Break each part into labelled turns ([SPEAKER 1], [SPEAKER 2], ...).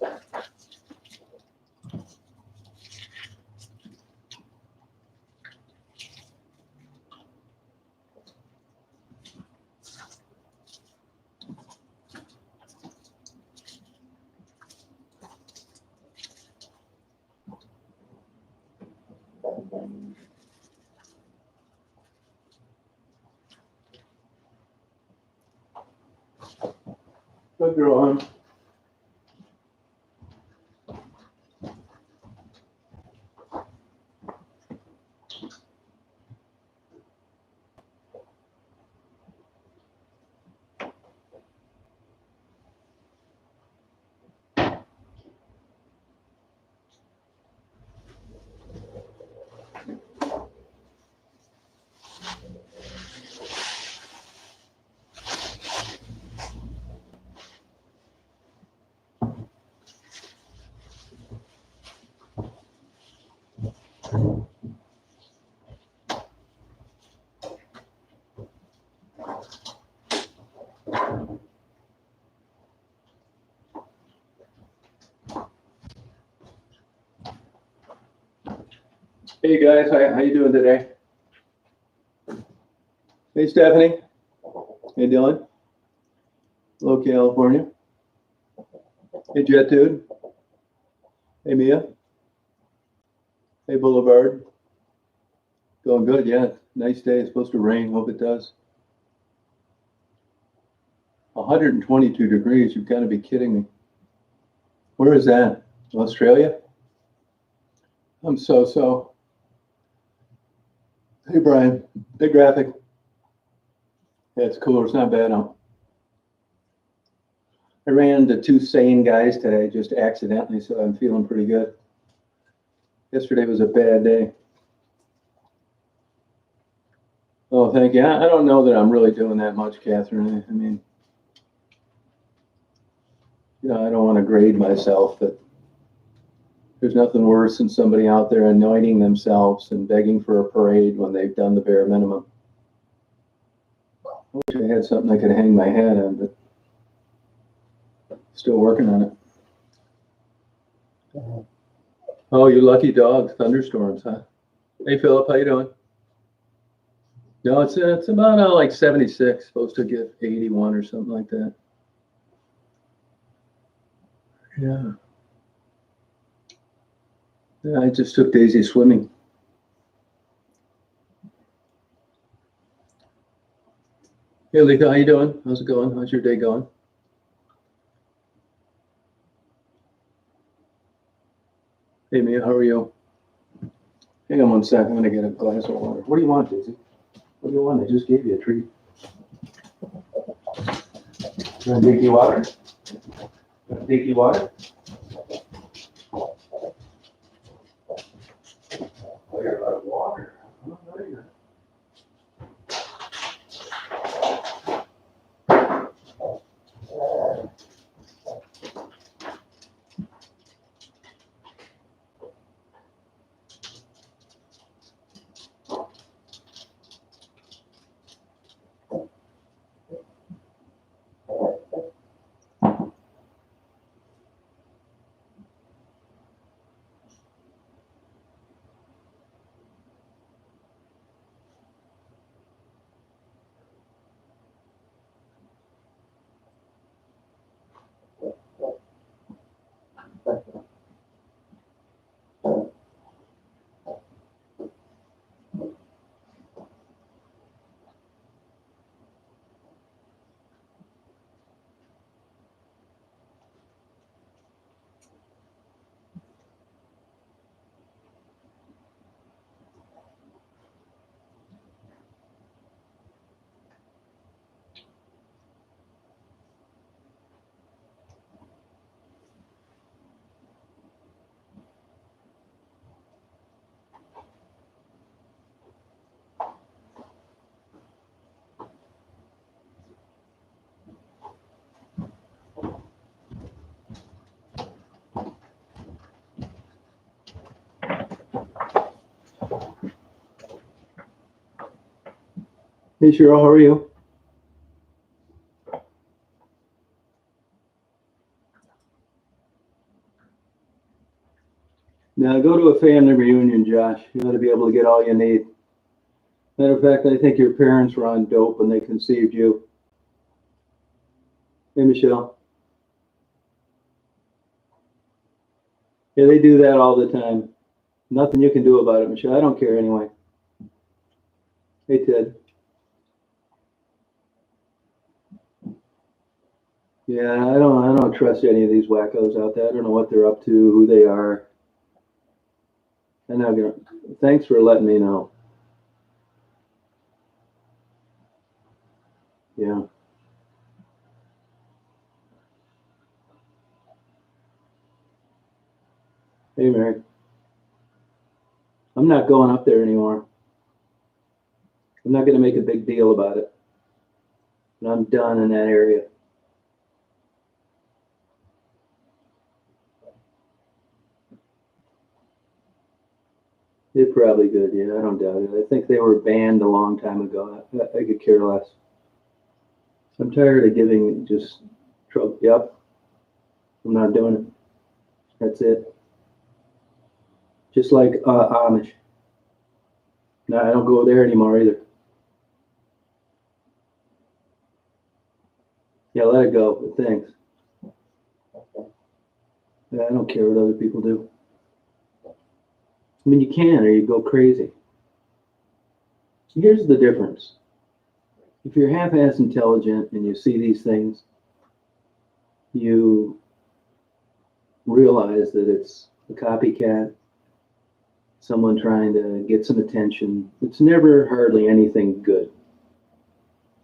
[SPEAKER 1] Good girl, hon. Hey guys, how you doing today? Hey Stephanie. Hey Dylan. Hello California. Hey Jet Dude. Hey Mia. Hey Boulevard. Going good, yeah. Nice day. It's supposed to rain. Hope it does. 122 degrees. You've got to be kidding me. Where is that? Australia? I'm so. Hey Brian. Hey Graphic. Yeah, it's cooler. It's not bad, huh? I ran into two sane guys today just accidentally, so I'm feeling pretty good. Yesterday was a bad day. Oh, thank you. I don't know that I'm really doing that much, Catherine. I mean, I don't want to grade myself, but there's nothing worse than somebody out there anointing themselves and begging for a parade when they've done the bare minimum. I wish I had something I could hang my hat on, but still working on it. Oh, you lucky dog. Thunderstorms, huh? Hey, Philip, how you doing? No, it's about like 76, supposed to get 81 or something like that. Yeah. Yeah, I just took Daisy swimming. Hey, Lika, how you doing? How's it going? How's your day going? Hey, Mia, how are you? Hang on one sec. I'm going to get a glass of water. What do you want, Daisy? What do you want? I just gave you a treat. You want dinky water? Dinky water? Oh, you're out of water. Oh, very good. Hey, Cheryl, how are you? Now go to a family reunion, Josh. You ought to be able to get all you need. Matter of fact, I think your parents were on dope when they conceived you. Hey, Michelle. Yeah, they do that all the time. Nothing you can do about it, Michelle. I don't care anyway. Hey, Ted. Yeah, I don't trust any of these wackos out there. I don't know what they're up to, who they are. I'm not gonna. Thanks for letting me know. Yeah. Hey, Mary. I'm not going up there anymore. I'm not going to make a big deal about it. And I'm done in that area. They're probably good. Yeah, I don't doubt it. I think they were banned a long time ago. I could care less. I'm tired of giving just trouble. Yep. I'm not doing it. That's it. Just like Amish. No, I don't go there anymore either. Yeah, let it go. But thanks. Yeah, I don't care what other people do. I mean, you can or you go crazy. Here's the difference. If you're half-ass intelligent and you see these things, you realize that it's a copycat, someone trying to get some attention. It's never hardly anything good.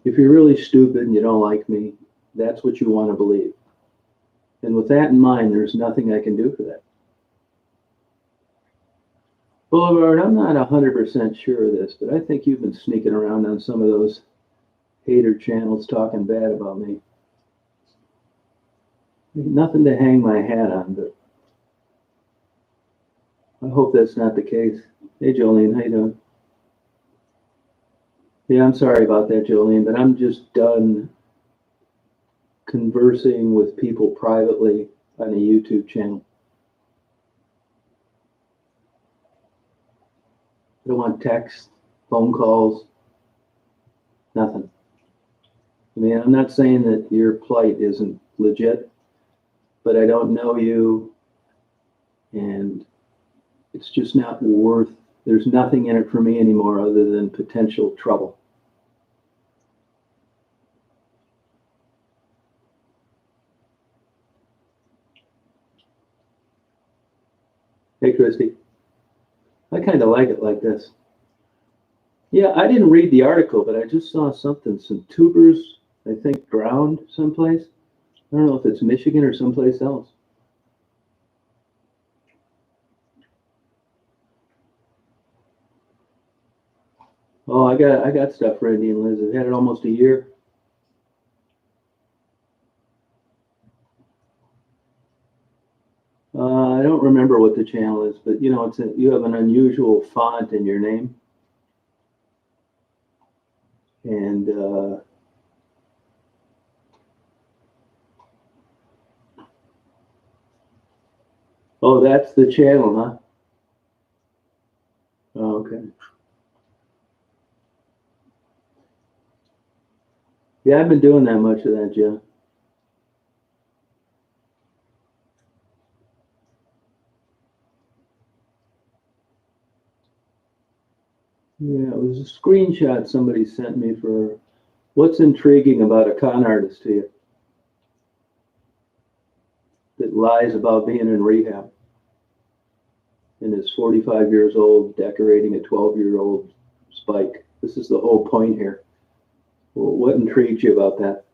[SPEAKER 1] If you're really stupid and you don't like me, that's what you want to believe. And with that in mind, there's nothing I can do for that. Boulevard, I'm not 100% sure of this, but I think you've been sneaking around on some of those hater channels talking bad about me. Nothing to hang my hat on, but I hope that's not the case. Hey, Jolene, how you doing? Yeah, I'm sorry about that, Jolene, but I'm just done conversing with people privately on a YouTube channel. I don't want texts, phone calls, nothing. I mean, I'm not saying that your plight isn't legit, but I don't know you, and it's just not worth, there's nothing in it for me anymore other than potential trouble. Hey, Christy. I kind of like it like this. Yeah, I didn't read the article, but I just saw something, some tubers, I think, drowned someplace. I don't know if it's Michigan or someplace else. Oh, I got stuff for Andy and Liz. I've had it almost a year. I don't remember what the channel is, but you know, you have an unusual font in your name, and oh, that's the channel, huh? Oh, okay. Yeah, I haven't been doing that much of that, Jeff. Yeah, it was a screenshot somebody sent me for what's intriguing about a con artist to you that lies about being in rehab and is 45 years old decorating a 12-year-old spike. This is the whole point here. Well, what intrigues you about that?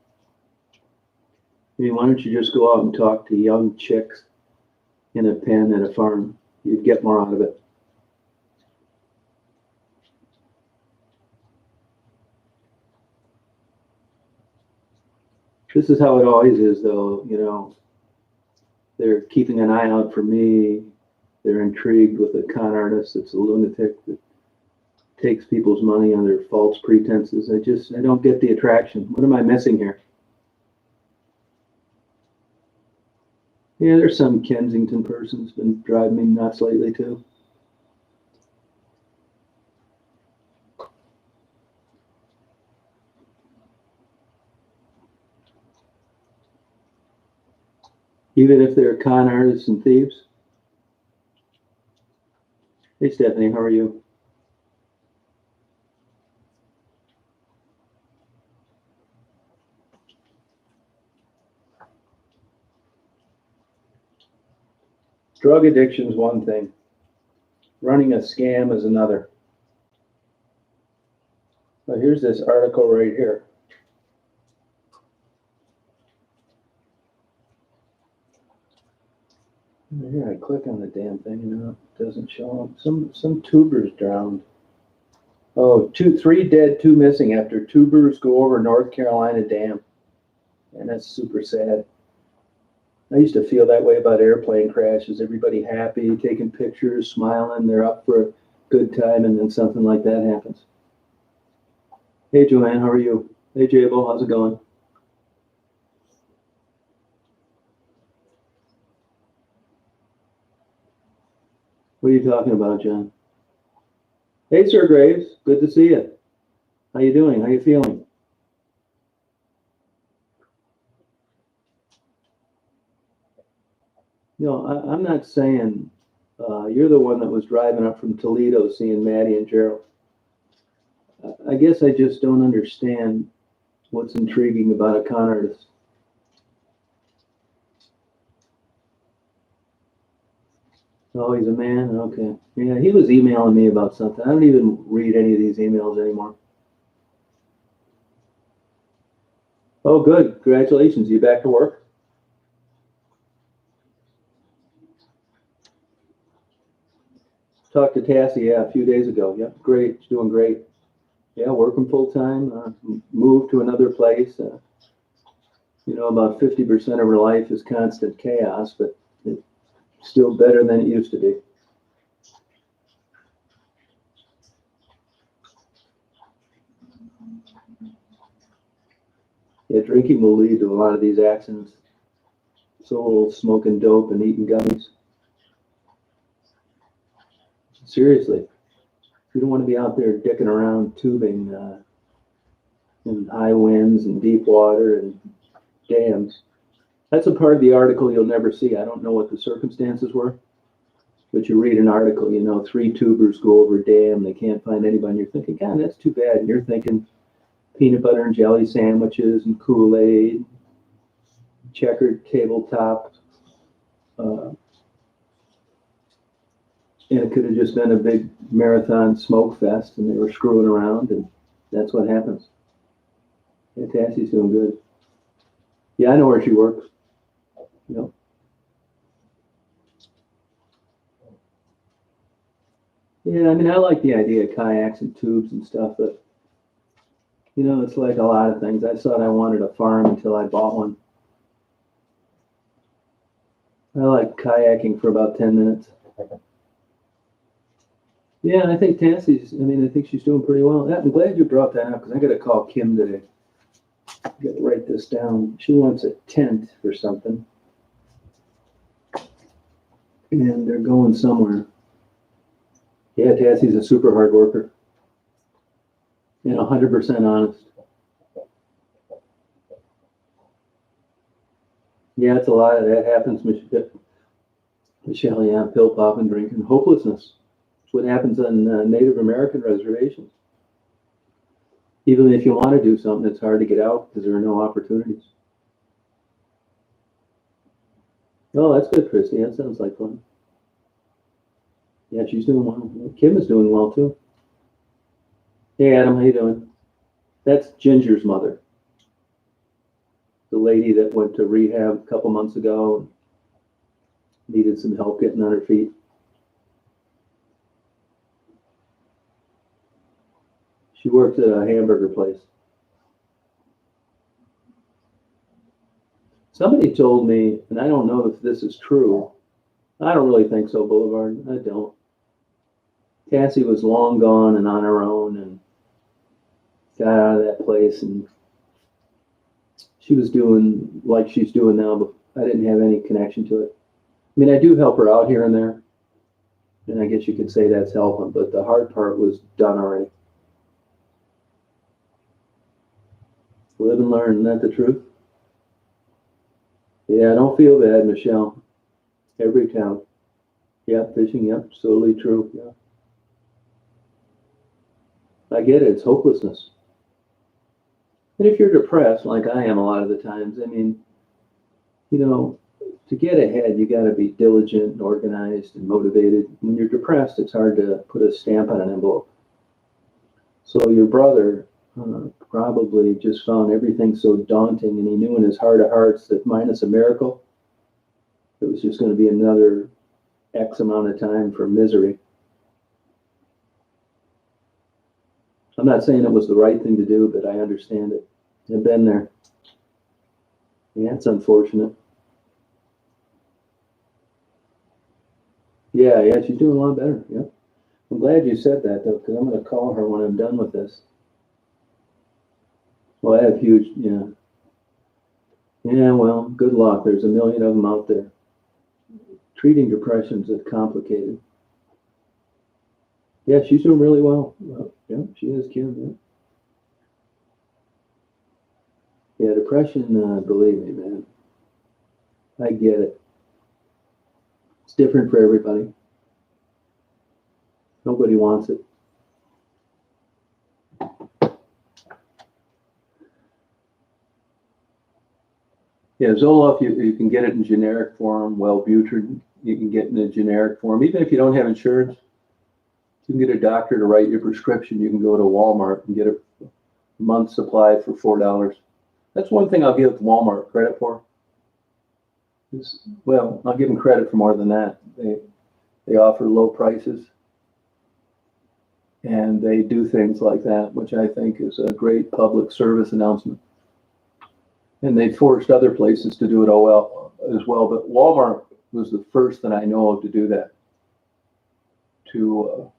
[SPEAKER 1] I mean, why don't you just go out and talk to young chicks in a pen at a farm? You'd get more out of it. This is how it always is, though. You know, they're keeping an eye out for me. They're intrigued with a con artist that's a lunatic that takes people's money under false pretenses. I don't get the attraction. What am I missing here? Yeah, there's some Kensington person who's been driving me nuts lately too. Even if they're con artists and thieves. Hey, Stephanie, how are you? Drug addiction is one thing. Running a scam is another. Now here's this article right here. Here, I click on the damn thing and it doesn't show up. Some tubers drowned. Oh, 3 dead, 2 missing after tubers go over North Carolina dam. And that's super sad. I used to feel that way about airplane crashes. Everybody happy, taking pictures, smiling, they're up for a good time, and then something like that happens. Hey, Joanne, how are you? Hey, Jabo, how's it going? What are you talking about, John? Hey, Sir Graves, good to see you. How you doing? How you feeling? You know, I'm not saying you're the one that was driving up from Toledo seeing Maddie and Gerald. I guess I just don't understand what's intriguing about a con artist. Oh, he's a man? Okay. Yeah, he was emailing me about something. I don't even read any of these emails anymore. Oh, good. Congratulations. You back to work? Talked to Tassie, yeah, a few days ago. Yep, great. She's doing great. Yeah, working full time. Moved to another place. You know, about 50% of her life is constant chaos, but it's still better than it used to be. Yeah, drinking will lead to a lot of these accidents. So smoking dope and eating gummies. Seriously, you don't want to be out there dicking around tubing in high winds and deep water and dams. That's a part of the article you'll never see. I don't know what the circumstances were, but you read an article, you know, 3 tubers go over a dam, they can't find anybody, and you're thinking, God, that's too bad. And you're thinking peanut butter and jelly sandwiches and Kool-Aid, checkered tabletop, and it could have just been a big marathon smoke fest, and they were screwing around, and that's what happens. Yeah, Tassie's doing good. Yeah, I know where she works. You know. Yeah, I mean, I like the idea of kayaks and tubes and stuff, but you know, it's like a lot of things. I thought I wanted a farm until I bought one. I like kayaking for about 10 minutes. Yeah, I think Tassie's, I mean, I think she's doing pretty well. Yeah, I'm glad you brought that up because I got to call Kim today. I got to write this down. She wants a tent for something. And they're going somewhere. Yeah, Tassie's a super hard worker. And 100% honest. Yeah, it's a lot of that happens, Michelle. Yeah, pill popping, drinking, hopelessness. It's what happens on Native American reservations. Even if you want to do something, it's hard to get out because there are no opportunities. Oh, that's good, Christy. That sounds like fun. Yeah, she's doing well. Kim is doing well too. Hey, Adam, how you doing? That's Ginger's mother, the lady that went to rehab a couple months ago and needed some help getting on her feet. She worked at a hamburger place. Somebody told me, and I don't know if this is true. I don't really think so, Boulevard. I don't. Cassie was long gone and on her own and got out of that place, and she was doing like she's doing now I didn't have any connection to it. I mean, I do help her out here and there, and I guess you could say that's helping, but the hard part was done already. Live and learn, isn't that the truth? Yeah, don't feel bad, Michelle. Every town. Yep, fishing, yep, totally true, yeah. I get it, it's hopelessness. And if you're depressed, like I am a lot of the times, I mean, you know, to get ahead, you got to be diligent and organized and motivated. When you're depressed, it's hard to put a stamp on an envelope. So your brother probably just found everything so daunting, and he knew in his heart of hearts that minus a miracle, it was just going to be another X amount of time for misery. I'm not saying it was the right thing to do, but I understand it. I've been there. Yeah, it's unfortunate. Yeah, she's doing a lot better. Yeah. I'm glad you said that, though, because I'm going to call her when I'm done with this. Well, I have huge, yeah. Yeah, well, good luck. There's a million of them out there. Treating depressions is complicated. Yeah, she's doing really well. Yeah, she is, Kim. Yeah, depression, believe me, man. I get it. It's different for everybody. Nobody wants it. Yeah, Zoloft, you can get it in generic form. Wellbutrin, you can get in a generic form. Even if you don't have insurance, you can get a doctor to write your prescription. You can go to Walmart and get a month's supply for $4. That's one thing I'll give Walmart credit for. Well, I'll give them credit for more than that. They offer low prices, and they do things like that, which I think is a great public service announcement. And they forced other places to do it as well, but Walmart was the first that I know of to do that. To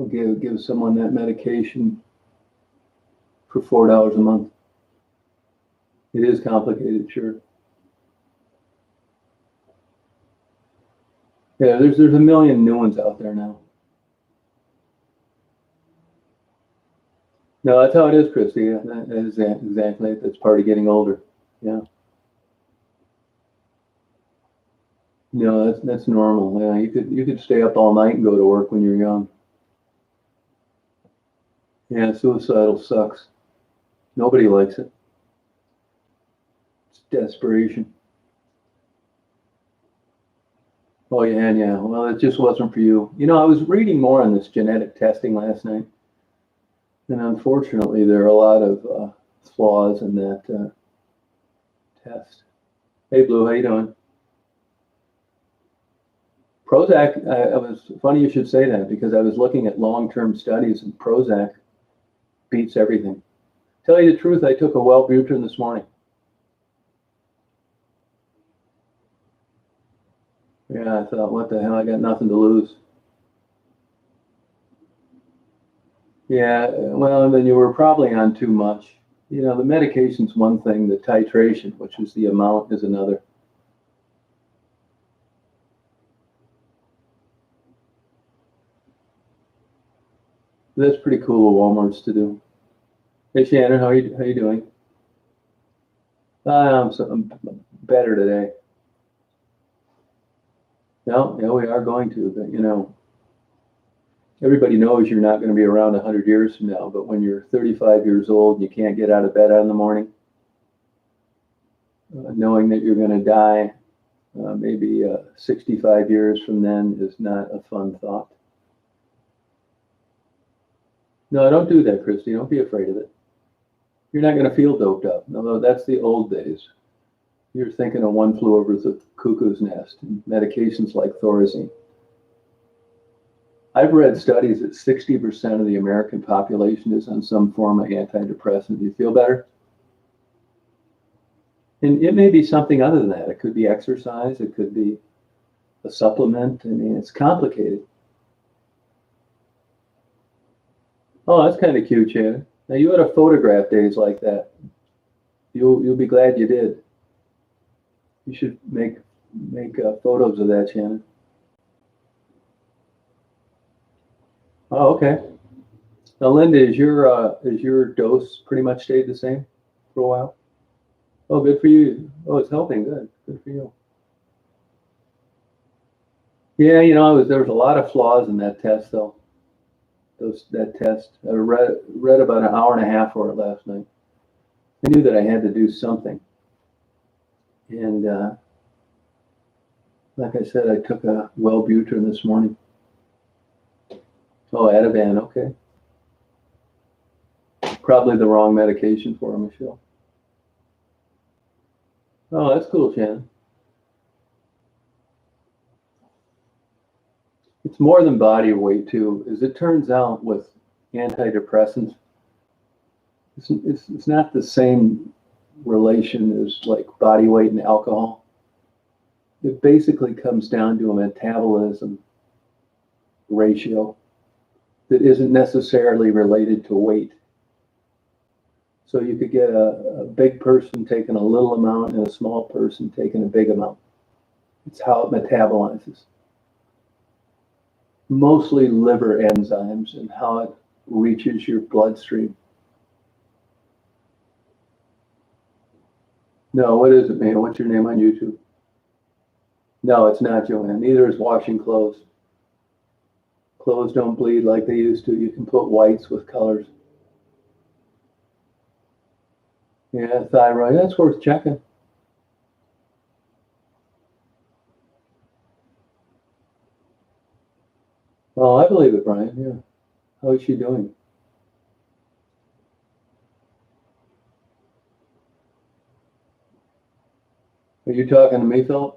[SPEAKER 1] give someone that medication for $4 a month. It is complicated, sure. Yeah, there's a million new ones out there now. No, that's how it is, Christy. Yeah, that is exactly. That's part of getting older. Yeah. No, that's normal. Yeah, you could stay up all night and go to work when you're young. Yeah, suicidal sucks. Nobody likes it. It's desperation. Oh yeah, yeah. Well, it just wasn't for you. I was reading more on this genetic testing last night, and unfortunately, there are a lot of flaws in that test. Hey, Blue, how you doing? Prozac. I was funny you should say that because I was looking at long-term studies, and Prozac beats everything. Tell you the truth, I took a Wellbutrin this morning. Yeah, I thought, what the hell? I got nothing to lose. Yeah, well, then you were probably on too much. The medication's one thing, the titration, which is the amount, is another. That's pretty cool of Walmart's to do. Hey, Shannon, how you doing? I'm better today. No, yeah, we are going to, but everybody knows you're not going to be around 100 years from now, but when you're 35 years old, you can't get out of bed in the morning, knowing that you're going to die maybe 65 years from then is not a fun thought. No, don't do that, Christy. Don't be afraid of it. You're not going to feel doped up. No, that's the old days. You're thinking of One Flew Over the Cuckoo's Nest and medications like Thorazine. I've read studies that 60% of the American population is on some form of antidepressant. Do you feel better? And it may be something other than that. It could be exercise. It could be a supplement. I mean, it's complicated. Oh, that's kind of cute, Shannon. Now, you had a photograph days like that. You'll be glad you did. You should make photos of that, Shannon. Oh, okay. Now, Linda, is your dose pretty much stayed the same for a while? Oh, good for you. Oh, it's helping. Good. Good for you. Yeah, there was a lot of flaws in that test, though. That test. I read about an hour and a half for it last night. I knew that I had to do something, and like I said, I took a Wellbutrin this morning. Oh, Ativan. Okay. Probably the wrong medication for her, Michelle. Oh, that's cool, Shannon. It's more than body weight too. As it turns out, with antidepressants, it's not the same relation as like body weight and alcohol. It basically comes down to a metabolism ratio that isn't necessarily related to weight. So you could get a big person taking a little amount and a small person taking a big amount. It's how it metabolizes. Mostly liver enzymes and how it reaches your bloodstream. No, what is it, man? What's your name on YouTube? No, it's not, Joanne. Neither is washing clothes. Clothes don't bleed like they used to. You can put whites with colors. Yeah, thyroid. That's worth checking. Oh, I believe it, Brian. Yeah. How is she doing? Are you talking to me, Philip?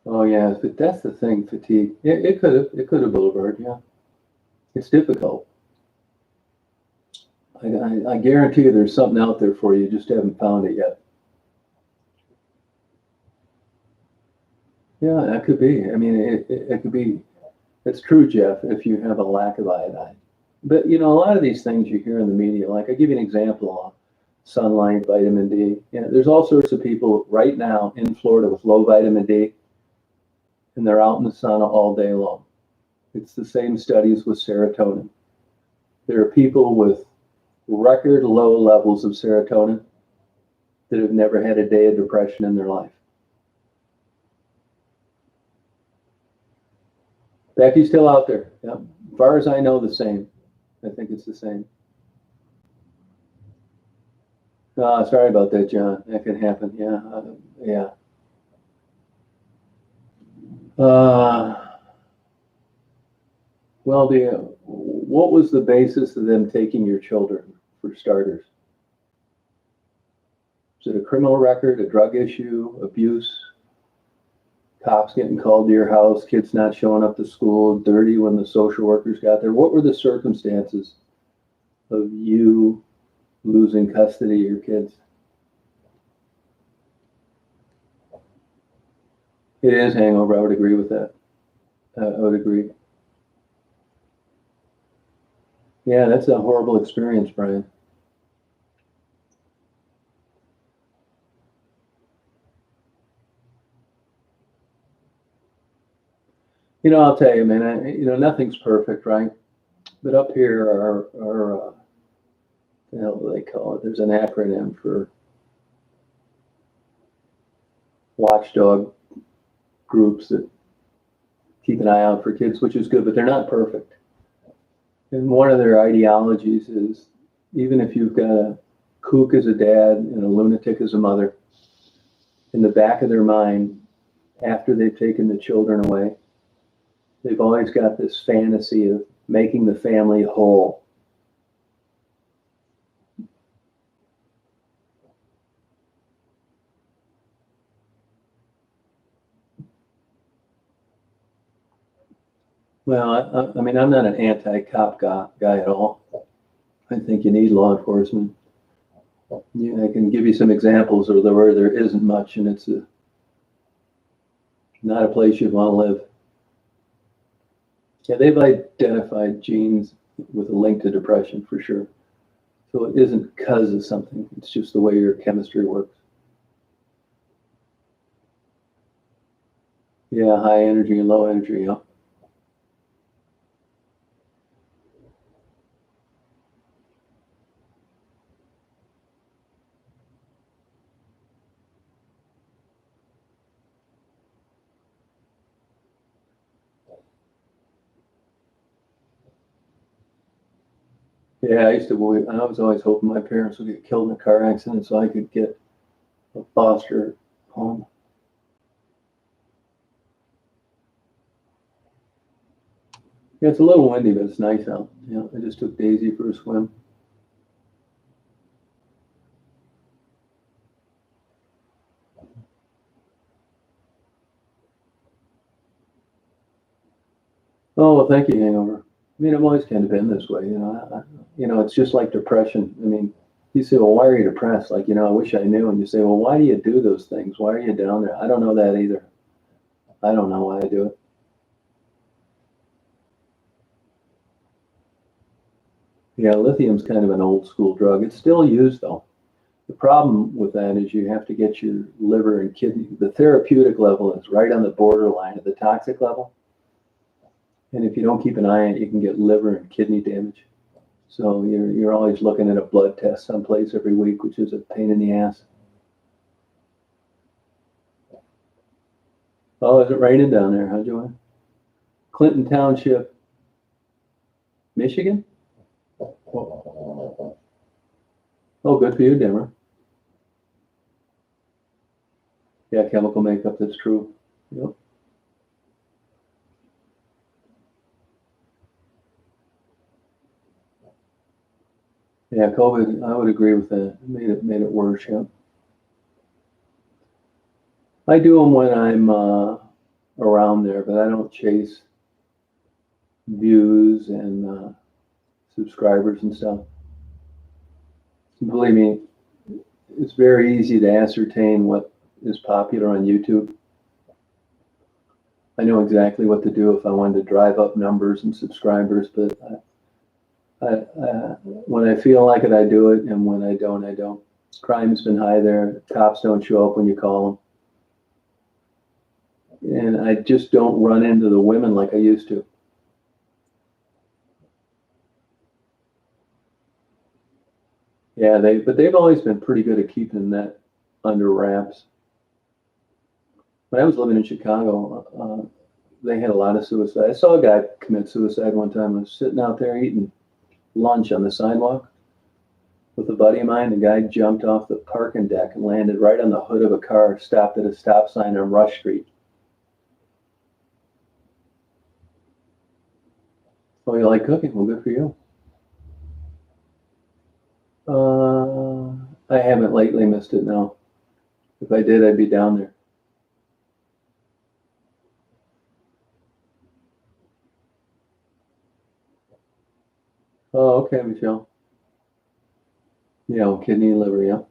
[SPEAKER 1] Oh yeah, but that's the thing, fatigue. It could have Boulevard, yeah. It's difficult. I guarantee you there's something out there for you, just haven't found it yet. Yeah, that could be. I mean, it could be. It's true, Jeff, if you have a lack of iodine. But a lot of these things you hear in the media, like I give you an example: sunlight, vitamin D. There's all sorts of people right now in Florida with low vitamin D, and they're out in the sun all day long. It's the same studies with serotonin. There are people with record low levels of serotonin that have never had a day of depression in their life. Becky's still out there. Yeah. As far as I know, the same. I think it's the same. Sorry about that, John. That can happen. Yeah. Yeah. Well, what was the basis of them taking your children, for starters? Is it a criminal record, a drug issue, abuse, cops getting called to your house, kids not showing up to school, dirty when the social workers got there? What were the circumstances of you losing custody of your kids? It is hangover. I would agree with that. I would agree. Yeah, that's a horrible experience, Brian. I'll tell you, man, nothing's perfect, right? But up here our the hell do they call it? There's an acronym for watchdog groups that keep an eye out for kids, which is good, but they're not perfect. And one of their ideologies is, even if you've got a kook as a dad and a lunatic as a mother, in the back of their mind, after they've taken the children away, they've always got this fantasy of making the family whole. Well, I mean, I'm not an anti-cop guy at all. I think you need law enforcement. Yeah, I can give you some examples of where there isn't much, and it's not a place you'd want to live. Yeah, they've identified genes with a link to depression for sure. So it isn't because of something. It's just the way your chemistry works. Yeah, high energy and low energy. Yeah. Yeah, I was always hoping my parents would get killed in a car accident so I could get a foster home. Yeah, it's a little windy, but it's nice out. Yeah, I just took Daisy for a swim. Oh, well, thank you, Hangover. I mean, I've always kind of been this way, it's just like depression. I mean, you say, well, why are you depressed? Like, I wish I knew. And you say, well, why do you do those things? Why are you down there? I don't know that either. I don't know why I do it. Yeah, lithium's kind of an old school drug. It's still used though. The problem with that is you have to get your liver and kidney. The therapeutic level is right on the borderline of the toxic level. And if you don't keep an eye on it, you can get liver and kidney damage. So you're always looking at a blood test someplace every week, which is a pain in the ass. Oh, is it raining down there, huh, Joanne? Clinton Township, Michigan? Oh, good for you, Denver. Yeah, chemical makeup, that's true. Yep. Yeah, COVID, I would agree with that. It made it worse, yeah. I do them when I'm around there, but I don't chase views and subscribers and stuff. Believe me, it's very easy to ascertain what is popular on YouTube. I know exactly what to do if I wanted to drive up numbers and subscribers, but when I feel like it, I do it, and when I don't, I don't. Crime's been high there. Cops don't show up when you call them. And I just don't run into the women like I used to. Yeah, but they've always been pretty good at keeping that under wraps. When I was living in Chicago, they had a lot of suicide. I saw a guy commit suicide one time. I was sitting out there eating lunch on the sidewalk with a buddy of mine. The guy jumped off the parking deck and landed right on the hood of a car, stopped at a stop sign on Rush Street. Oh, you like cooking? Well, good for you. I haven't lately missed it, no. If I did, I'd be down there. Oh, okay, Michelle. Yeah, kidney and liver, yeah.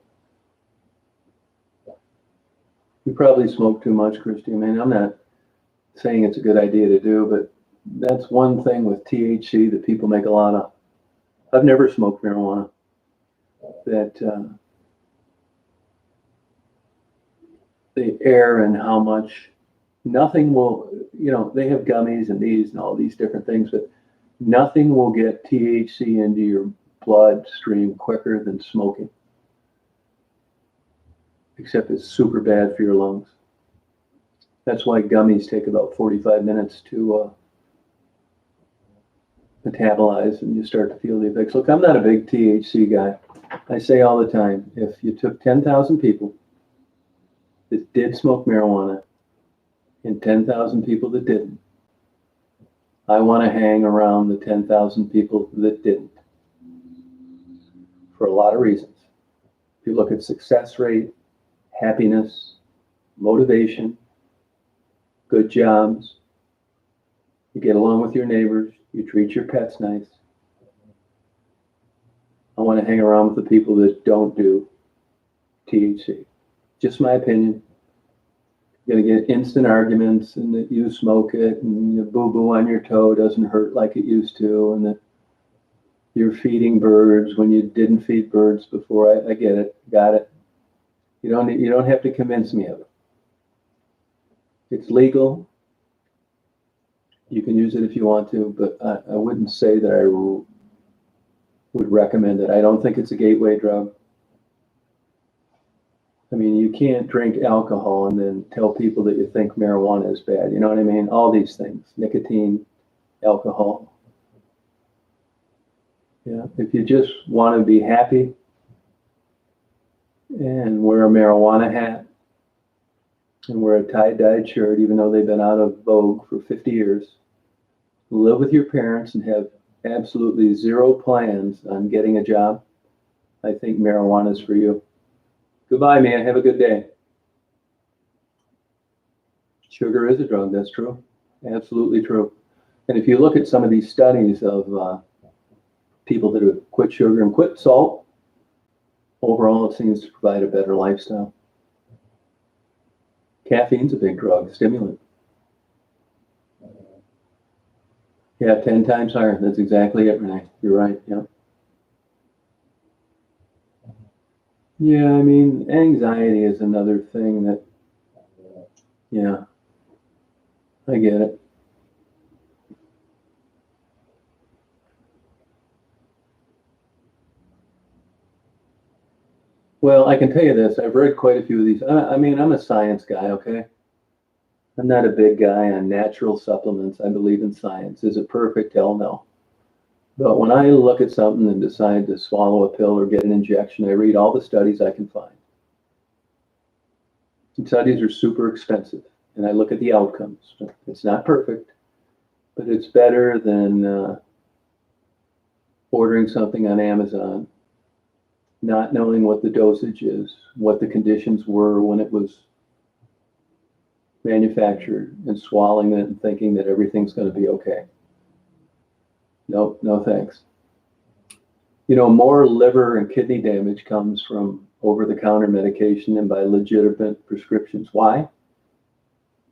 [SPEAKER 1] You probably smoke too much, Christy. I mean, I'm not saying it's a good idea to do, but that's one thing with THC that people make a lot of. I've never smoked marijuana. That the air and how much, nothing will, they have gummies and these and all these different things, but nothing will get THC into your bloodstream quicker than smoking. Except it's super bad for your lungs. That's why gummies take about 45 minutes to metabolize and you start to feel the effects. Look, I'm not a big THC guy. I say all the time, if you took 10,000 people that did smoke marijuana and 10,000 people that didn't, I want to hang around the 10,000 people that didn't for a lot of reasons. If you look at success rate, happiness, motivation, good jobs, you get along with your neighbors, you treat your pets nice. I want to hang around with the people that don't do THC. Just my opinion. You're going to get instant arguments and that you smoke it and the boo-boo on your toe doesn't hurt like it used to and that You're feeding birds when you didn't feed birds before. I get it. Got it. You don't have to convince me of it. It's legal. You can use it if you want to, but I wouldn't say that I would recommend it. I don't think it's a gateway drug. I mean, you can't drink alcohol and then tell people that you think marijuana is bad. You know what I mean? All these things, nicotine, alcohol. Yeah, if you just want to be happy and wear a marijuana hat and wear a tie-dyed shirt, even though they've been out of vogue for 50 years, live with your parents and have absolutely zero plans on getting a job, I think marijuana is for you. Goodbye, man. Have a good day. Sugar is a drug. That's true. Absolutely true. And if you look at some of these studies of people that have quit sugar and quit salt, overall it seems to provide a better lifestyle. Caffeine's a big drug, stimulant. Yeah, 10 times higher. That's exactly it, Renee. You're right. Yeah. Yeah, I mean, anxiety is another thing that, yeah, I get it. Well, I can tell you this. I've read quite a few of these. I mean, I'm a science guy, okay? I'm not a big guy on natural supplements. I believe in science. Is it perfect? Hell no. But when I look at something and decide to swallow a pill or get an injection, I read all the studies I can find. And studies are super expensive, and I look at the outcomes. It's not perfect, but it's better than ordering something on Amazon, not knowing what the dosage is, what the conditions were when it was manufactured, and swallowing it and thinking that everything's going to be okay. No, no thanks. You know, more liver and kidney damage comes from over-the-counter medication than by legitimate prescriptions. Why?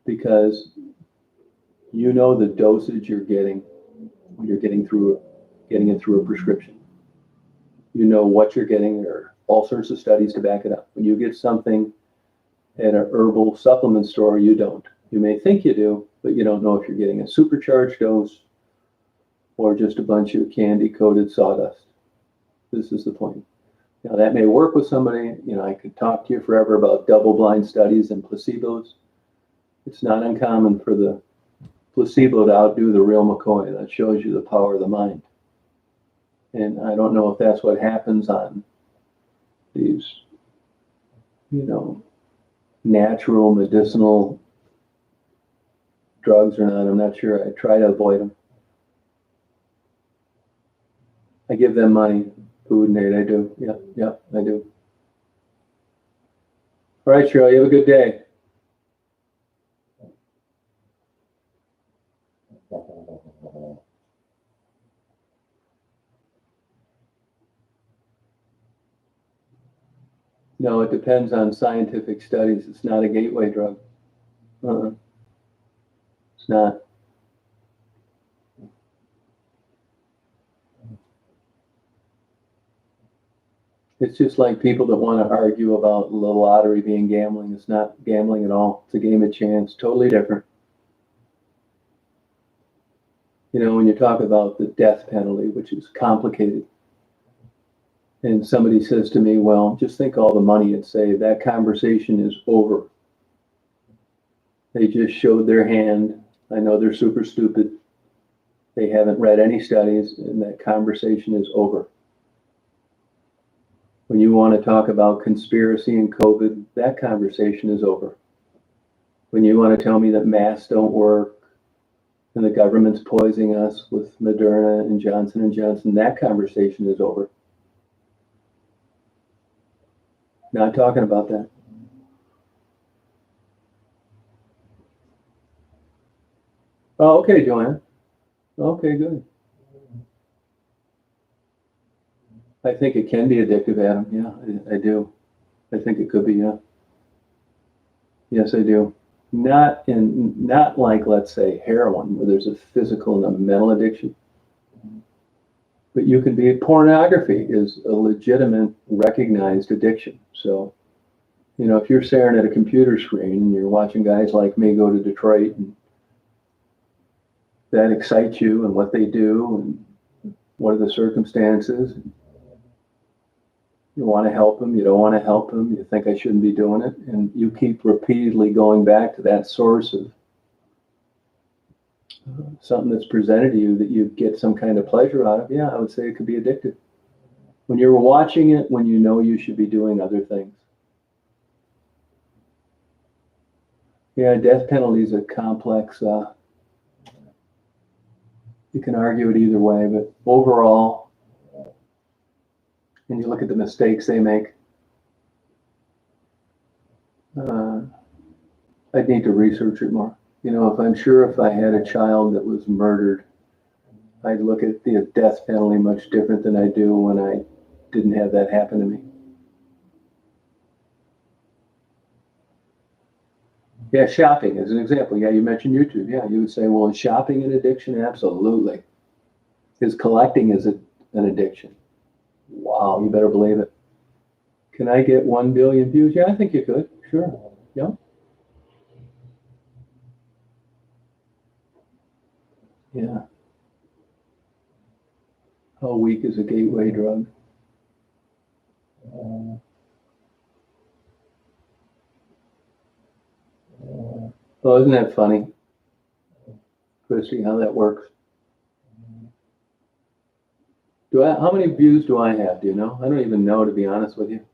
[SPEAKER 1] Because you know the dosage you're getting when you're getting it through a prescription. You know what you're getting. There are all sorts of studies to back it up. When you get something at an herbal supplement store, you don't. You may think you do, but you don't know if you're getting a supercharged dose or just a bunch of candy-coated sawdust. This is the point. Now, that may work with somebody. You know, I could talk to you forever about double-blind studies and placebos. It's not uncommon for the placebo to outdo the real McCoy. That shows you the power of the mind. And I don't know if that's what happens on these, you know, natural medicinal drugs or not. I'm not sure. I try to avoid them. I give them money, food and aid. I do. Yeah, I do. All right, Cheryl, you have a good day. No, it depends on scientific studies. It's not a gateway drug. It's not. It's just like people that want to argue about the lottery being gambling. It's not gambling at all. It's a game of chance. Totally different. You know, when you talk about the death penalty, which is complicated, and somebody says to me, well, just think all the money and say that conversation is over. They just showed their hand. I know they're super stupid. They haven't read any studies, and that conversation is over. When you want to talk about conspiracy and COVID, that conversation is over. When you want to tell me that masks don't work and the government's poisoning us with Moderna and Johnson & Johnson, that conversation is over. Not talking about that. Oh, okay, Joanne. Okay, good. I think it can be addictive, Adam. Yeah, I do. I think it could be, yeah. Yes, I do. Not like, let's say, heroin, where there's a physical and a mental addiction. But you can be, pornography is a legitimate, recognized addiction. So, you know, if you're staring at a computer screen and you're watching guys like me go to Detroit, and that excites you and what they do and what are the circumstances, you want to help them, you don't want to help them, you think I shouldn't be doing it, and you keep repeatedly going back to that source of something that's presented to you that you get some kind of pleasure out of, yeah, I would say it could be addictive. When you're watching it, when you know you should be doing other things. Yeah, death penalty is a complex, you can argue it either way, but overall, and you look at the mistakes they make, I'd need to research it more. You know, if I'm sure if I had a child that was murdered, I'd look at the death penalty much different than I do when I didn't have that happen to me. Yeah, shopping is an example. Yeah, you mentioned YouTube. Yeah, you would say, well, is shopping an addiction? Absolutely. Is collecting is an addiction? Wow, you better believe it. Can I get 1 billion views? Yeah, I think you could. Sure. Yeah. Yeah. How weak is a gateway drug? Oh, isn't that funny, Christy, how that works? How many views do I have? Do you know? I don't even know, to be honest with you.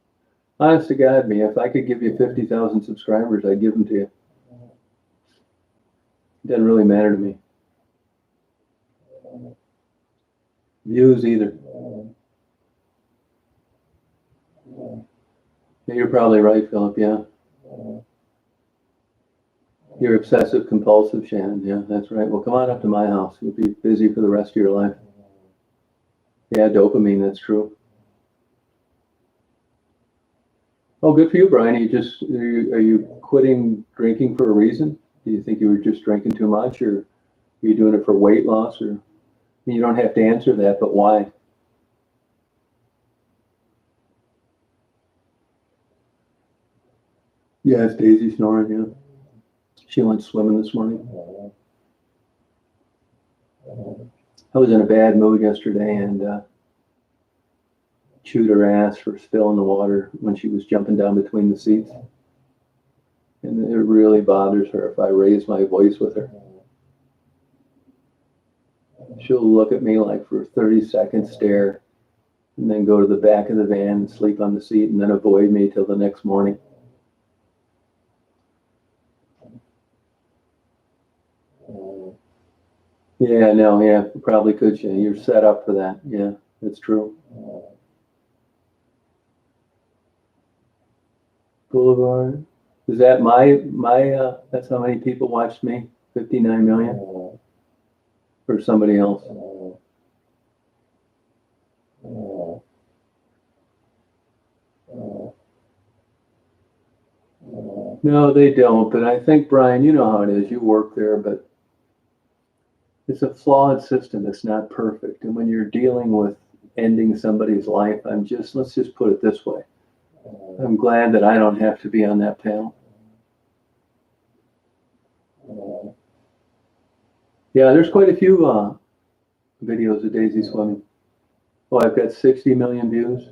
[SPEAKER 1] Honest to God, me, if I could give you 50,000 subscribers, I'd give them to you. It doesn't really matter to me. Views either. Yeah, you're probably right, Philip, yeah. You're obsessive compulsive, Shannon. Yeah, that's right. Well, come on up to my house. You'll be busy for the rest of your life. Yeah, dopamine, that's true. Oh, good for you, Brian. Are you quitting drinking for a reason? Do you think you were just drinking too much, or are you doing it for weight loss? Or you don't have to answer that, but why? Yeah, it's Daisy snoring, yeah. She went swimming this morning. I was in a bad mood yesterday and chewed her ass for spilling the water when she was jumping down between the seats. And it really bothers her if I raise my voice with her. She'll look at me like for a 30-second stare and then go to the back of the van and sleep on the seat and then avoid me till the next morning. Yeah, no, yeah, probably could. You're set up for that. Yeah, that's true. Boulevard. Is that that's how many people watched me? 59 million? Or somebody else? No, they don't. But I think, Brian, you know how it is. You work there, but it's a flawed system. It's not perfect. And when you're dealing with ending somebody's life, let's just put it this way. I'm glad that I don't have to be on that panel. Yeah, there's quite a few videos of Daisy swimming. Oh, I've got 60 million views.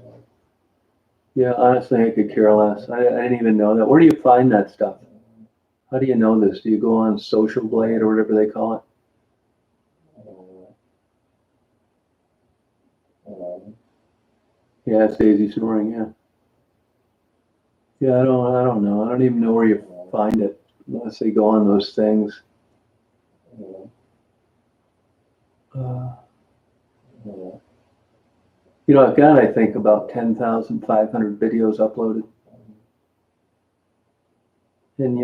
[SPEAKER 1] Yeah, honestly, I could care less. I didn't even know that. Where do you find that stuff? How do you know this? Do you go on Social Blade or whatever they call it? Yeah, it's Daisy snoring, yeah. Yeah, I don't know. I don't even know where you find it unless they go on those things. You know, I've got, I think, about 10,500 videos uploaded. And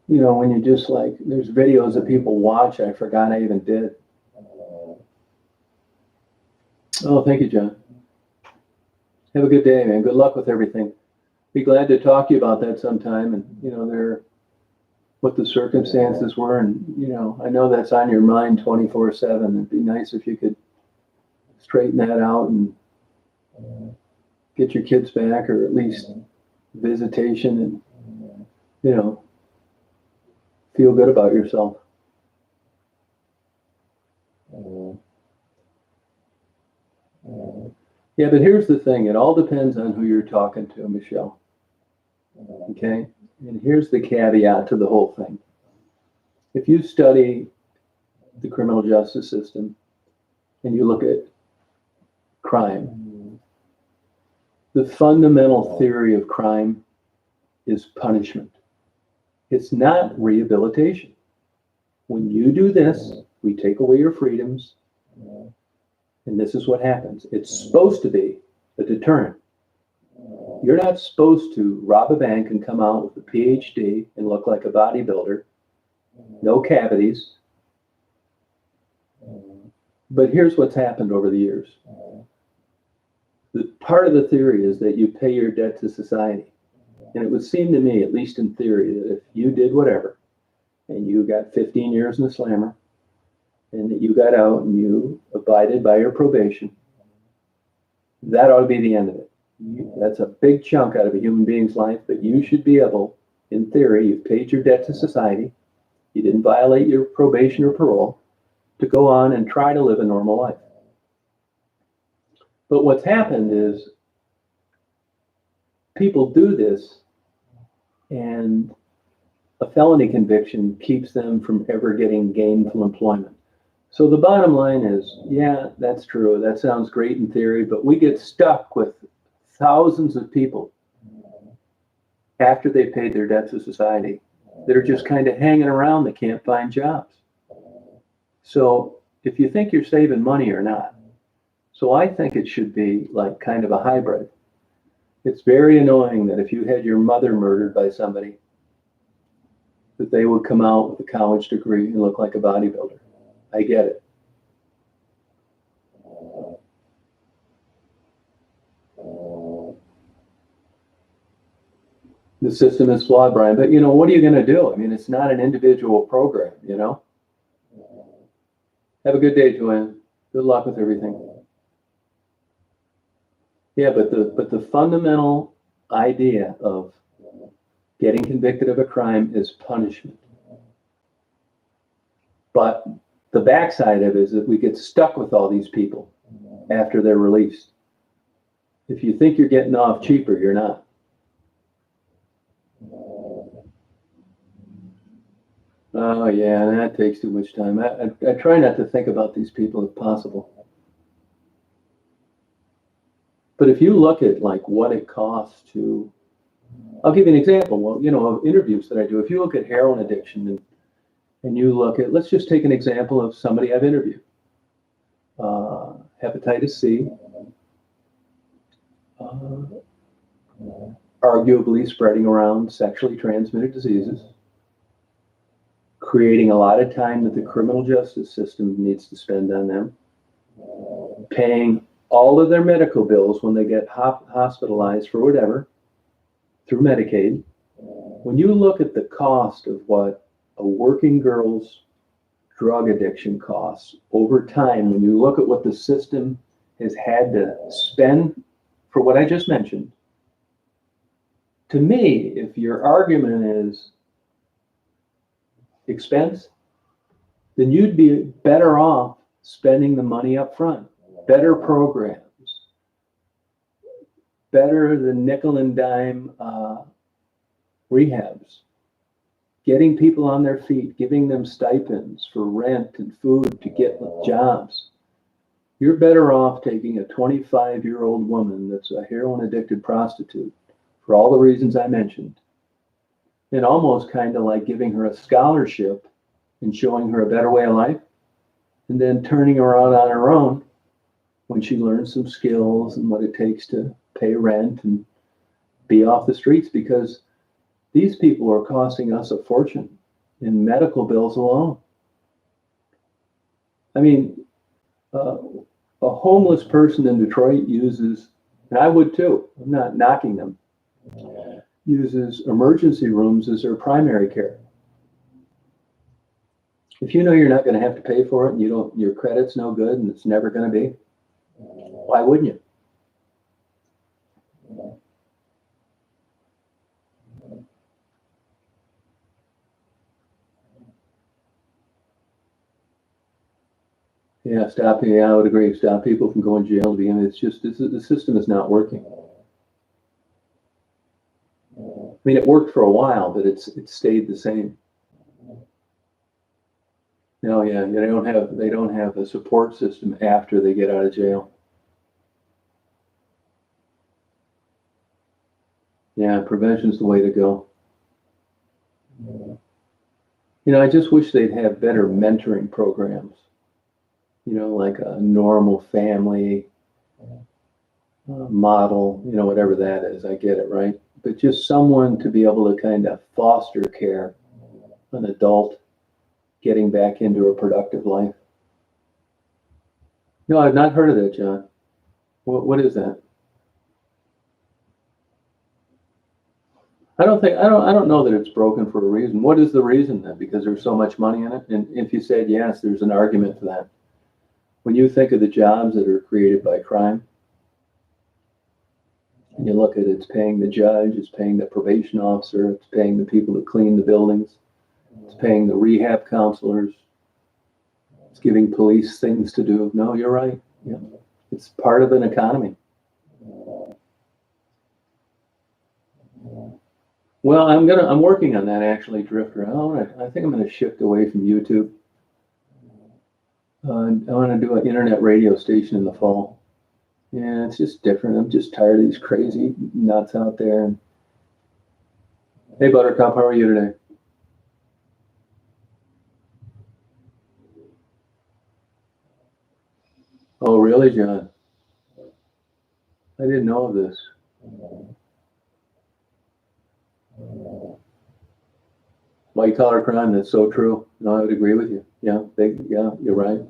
[SPEAKER 1] when you just like, there's videos that people watch I forgot I even did. Oh, thank you, John. Have a good day, man. Good luck with everything. Be glad to talk to you about that sometime, and what the circumstances were, and I know that's on your mind 24/7. It'd be nice if you could straighten that out and get your kids back, or at least visitation, and, you know, feel good about yourself. Yeah, but here's the thing. It all depends on who you're talking to, Michelle. Okay? And here's the caveat to the whole thing. If you study the criminal justice system and you look at crime, the fundamental theory of crime is punishment. It's not rehabilitation. When you do this, we take away your freedoms, and this is what happens. It's supposed to be a deterrent. You're not supposed to rob a bank and come out with a PhD and look like a bodybuilder, no cavities. But here's what's happened over the years. Part of the theory is that you pay your debt to society. And it would seem to me, at least in theory, that if you did whatever, and you got 15 years in the slammer, and that you got out and you abided by your probation, that ought to be the end of it. That's a big chunk out of a human being's life, but you should be able, in theory, you've paid your debt to society, you didn't violate your probation or parole, to go on and try to live a normal life. But what's happened is people do this, and a felony conviction keeps them from ever getting gainful employment. So the bottom line is, yeah, that's true. That sounds great in theory, but we get stuck with thousands of people after they've paid their debt to society that are just kind of hanging around that can't find jobs. So if you think you're saving money or not, so I think it should be like kind of a hybrid. It's very annoying that if you had your mother murdered by somebody, that they would come out with a college degree and look like a bodybuilder. I get it. The system is flawed, Brian, but you know, what are you going to do? I mean, it's not an individual program, you know? Have a good day, Joanne. Good luck with everything. Yeah, but the fundamental idea of getting convicted of a crime is punishment. But the backside of it is that we get stuck with all these people after they're released. If you think you're getting off cheaper, you're not. Oh yeah, that takes too much time. I try not to think about these people if possible. But if you look at like what it costs to, I'll give you an example. Well, you know, of interviews that I do. If you look at heroin addiction and you look at, let's just take an example of somebody I've interviewed. Hepatitis C, arguably spreading around sexually transmitted diseases, creating a lot of time that the criminal justice system needs to spend on them, paying all of their medical bills when they get hospitalized for whatever through Medicaid. When you look at the cost of what a working girl's drug addiction costs over time, when you look at what the system has had to spend for what I just mentioned, to me, if your argument is expense, then you'd be better off spending the money up front. Better programs, better than nickel and dime rehabs, getting people on their feet, giving them stipends for rent and food to get jobs. You're better off taking a 25-year-old woman that's a heroin-addicted prostitute for all the reasons I mentioned, and almost kind of like giving her a scholarship and showing her a better way of life, and then turning her out on her own when she learns some skills and what it takes to pay rent and be off the streets, because these people are costing us a fortune in medical bills alone. I mean, a homeless person in Detroit uses, and I would too, I'm not knocking them, uses emergency rooms as their primary care. If you know you're not going to have to pay for it and your credit's no good and it's never going to be, Why wouldn't you? Yeah, stop. Yeah, I would agree. Stop people from going to jail. To begin with, it's just the system is not working. I mean, it worked for a while, but it's stayed the same. No, yeah, they don't have a support system after they get out of jail. Yeah, prevention's the way to go. You know, I just wish they'd have better mentoring programs. You know, like a normal family model, you know, whatever that is. I get it, right? But just someone to be able to kind of foster care an adult getting back into a productive life. No, I've not heard of that, John. What is that? I don't know that it's broken for a reason. What is the reason then? Because there's so much money in it? And if you said yes, there's an argument for that. When you think of the jobs that are created by crime, and you look at it, it's paying the judge, it's paying the probation officer, it's paying the people that clean the buildings, it's paying the rehab counselors, it's giving police things to do. No, you're right. Yeah. It's part of an economy. Well, I'm working on that actually, Drifter. I think I'm gonna shift away from YouTube. I want to do an internet radio station in the fall. Yeah, it's just different. I'm just tired of these crazy nuts out there. Hey, Buttercup, how are you today? Oh, really, John? I didn't know of this. White collar crime, that's so true. No, I would agree with you. Yeah, you're right.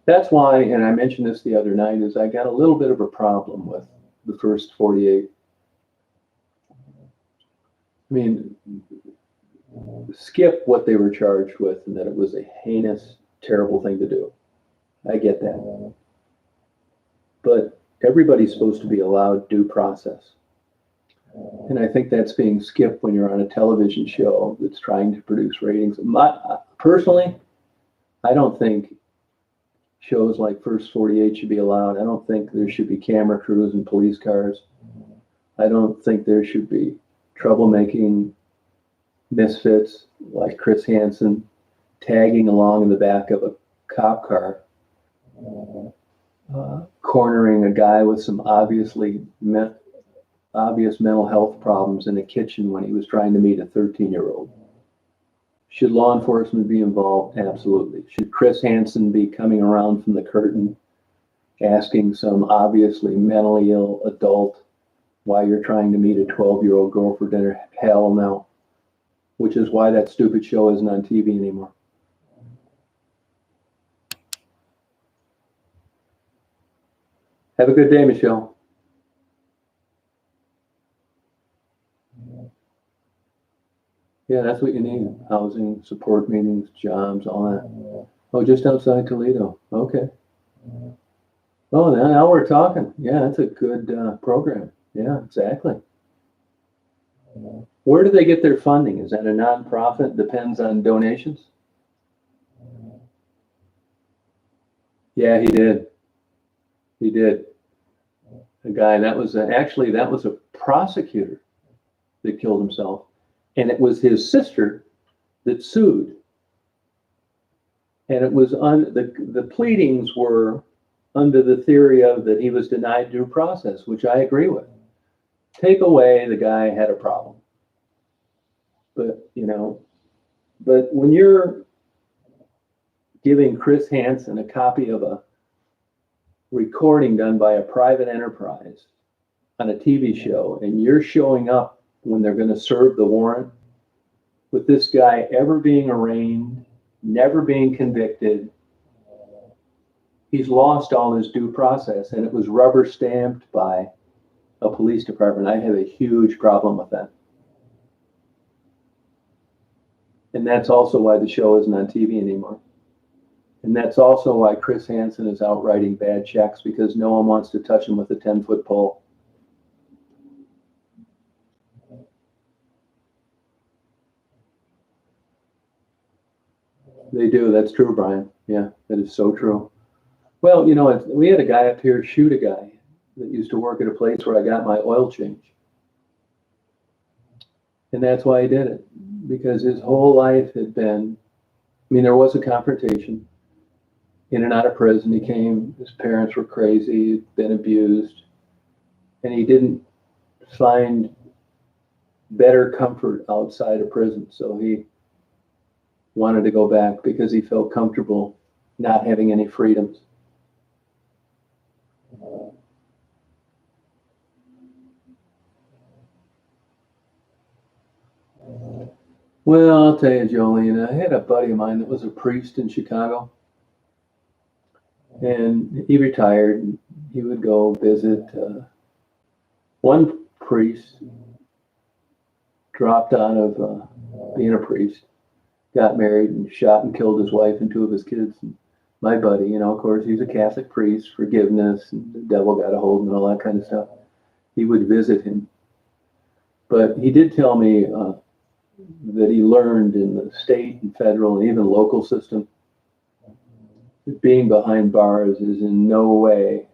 [SPEAKER 1] That's why, and I mentioned this the other night, is I got a little bit of a problem with the first 48. I mean, skip what they were charged with and that it was a heinous, terrible thing to do. I get that. But everybody's supposed to be allowed due process. And I think that's being skipped when you're on a television show that's trying to produce ratings. Personally, I don't think shows like First 48 should be allowed. I don't think there should be camera crews and police cars. I don't think there should be troublemaking misfits like Chris Hansen tagging along in the back of a cop car, cornering a guy with some obvious mental health problems in a kitchen when he was trying to meet a 13-year-old. Should law enforcement be involved? Absolutely. Should Chris Hansen be coming around from the curtain asking some obviously mentally ill adult why you're trying to meet a 12-year-old girl for dinner? Hell no. Which is why that stupid show isn't on TV anymore. Have a good day, Michelle. Yeah, that's what you need. Housing, support meetings, jobs, all that. Oh, just outside Toledo. Okay. Oh, now we're talking. Yeah, that's a good program. Yeah, exactly. Where do they get their funding? Is that a nonprofit? Depends on donations? Yeah, he did. He did. The guy, that was a prosecutor that killed himself. And it was his sister that sued. And it was the pleadings were under the theory of that he was denied due process, which I agree with. Take away, the guy had a problem. But when you're giving Chris Hansen a copy of a recording done by a private enterprise on a TV show, and you're showing up when they're going to serve the warrant, with this guy ever being arraigned, never being convicted, he's lost all his due process, and it was rubber stamped by a police department. I have a huge problem with that. And that's also why the show isn't on TV anymore. And that's also why Chris Hansen is out writing bad checks, because no one wants to touch him with a 10-foot pole. They do. That's true, Brian. Yeah, that is so true. Well, you know, we had a guy up here shoot a guy that used to work at a place where I got my oil change. And that's why he did it, because his whole life had been, I mean, there was a confrontation. In and out of prison, he came, his parents were crazy, he'd been abused, and he didn't find better comfort outside of prison. So he wanted to go back because he felt comfortable not having any freedoms. Well, I'll tell you, Jolene, I had a buddy of mine that was a priest in Chicago, and he retired. And he would go visit. One priest dropped out of being a priest, got married, and shot and killed his wife and two of his kids. And my buddy, you know, of course, he's a Catholic priest, forgiveness, and the devil got a hold and all that kind of stuff. He would visit him. But he did tell me that he learned in the state and federal and even local system that being behind bars is in no way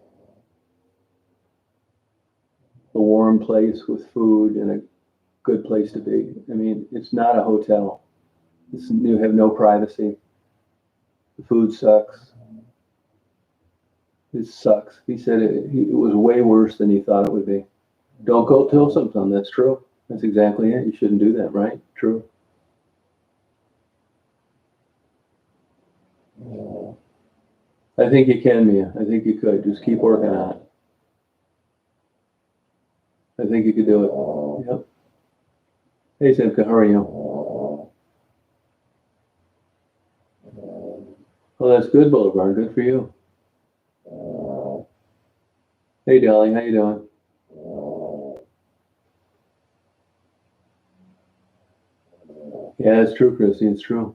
[SPEAKER 1] a warm place with food and a good place to be. I mean, it's not a hotel. You have no privacy. The food sucks. It sucks. He said it was way worse than he thought it would be. Don't go tell something. That's true. That's exactly it. You shouldn't do that, right? True. I think you can, Mia. I think you could. Just keep working on it. I think you could do it. Yep. Hey, Simka, how are you? Well, that's good, Boulevard. Good for you. Hey, Dolly, how you doing? Yeah, it's true, Chrissy. It's true.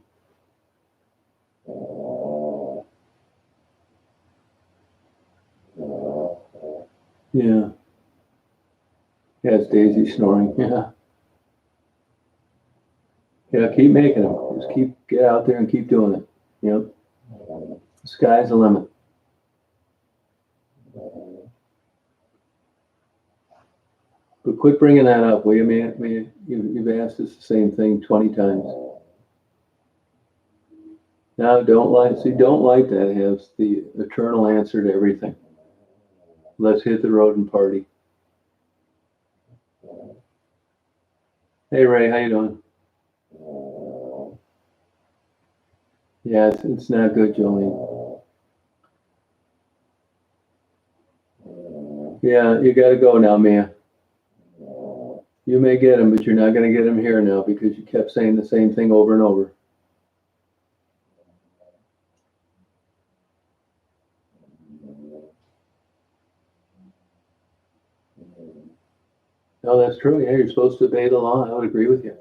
[SPEAKER 1] Yeah. Yeah, it's Daisy snoring. Yeah. Yeah, keep making them. Just get out there and keep doing it. Yep. The sky's the limit. But quit bringing that up, will you, man? You've asked us the same thing 20 times. Now, don't like that has the eternal answer to everything. Let's hit the road and party. Hey, Ray, how you doing? Yeah, it's not good, Jolene. Yeah, you got to go now, Mia. You may get him, but you're not going to get him here now because you kept saying the same thing over and over. No, that's true. Yeah, you're supposed to obey the law. I would agree with you.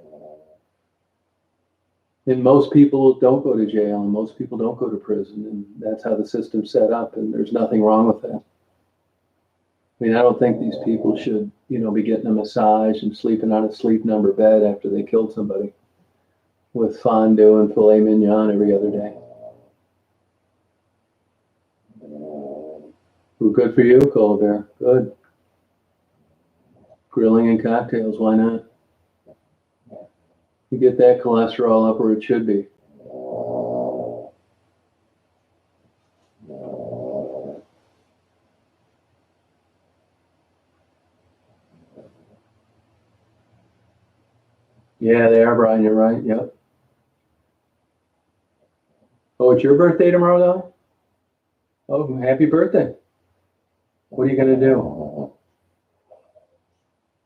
[SPEAKER 1] And most people don't go to jail, and most people don't go to prison, and that's how the system's set up, and there's nothing wrong with that. I mean, I don't think these people should, be getting a massage and sleeping on a sleep number bed after they killed somebody with fondue and filet mignon every other day. Well, good for you, Colbert. Good. Grilling and cocktails, why not? You get that cholesterol up where it should be. Yeah, they are, Brian. You're right. Yep. Oh, it's your birthday tomorrow, though? Oh, happy birthday. What are you going to do?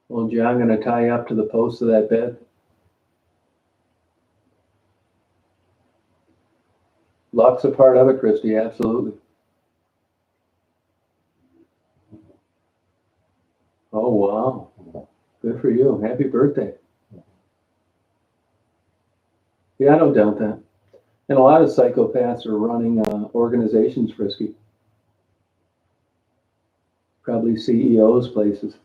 [SPEAKER 1] Well, John, going to tie you up to the post of that bed? Luck's a part of it, Christy. Absolutely. Oh, wow. Good for you. Happy birthday. Yeah, I don't doubt that. And a lot of psychopaths are running organizations, Frisky. Probably CEOs places.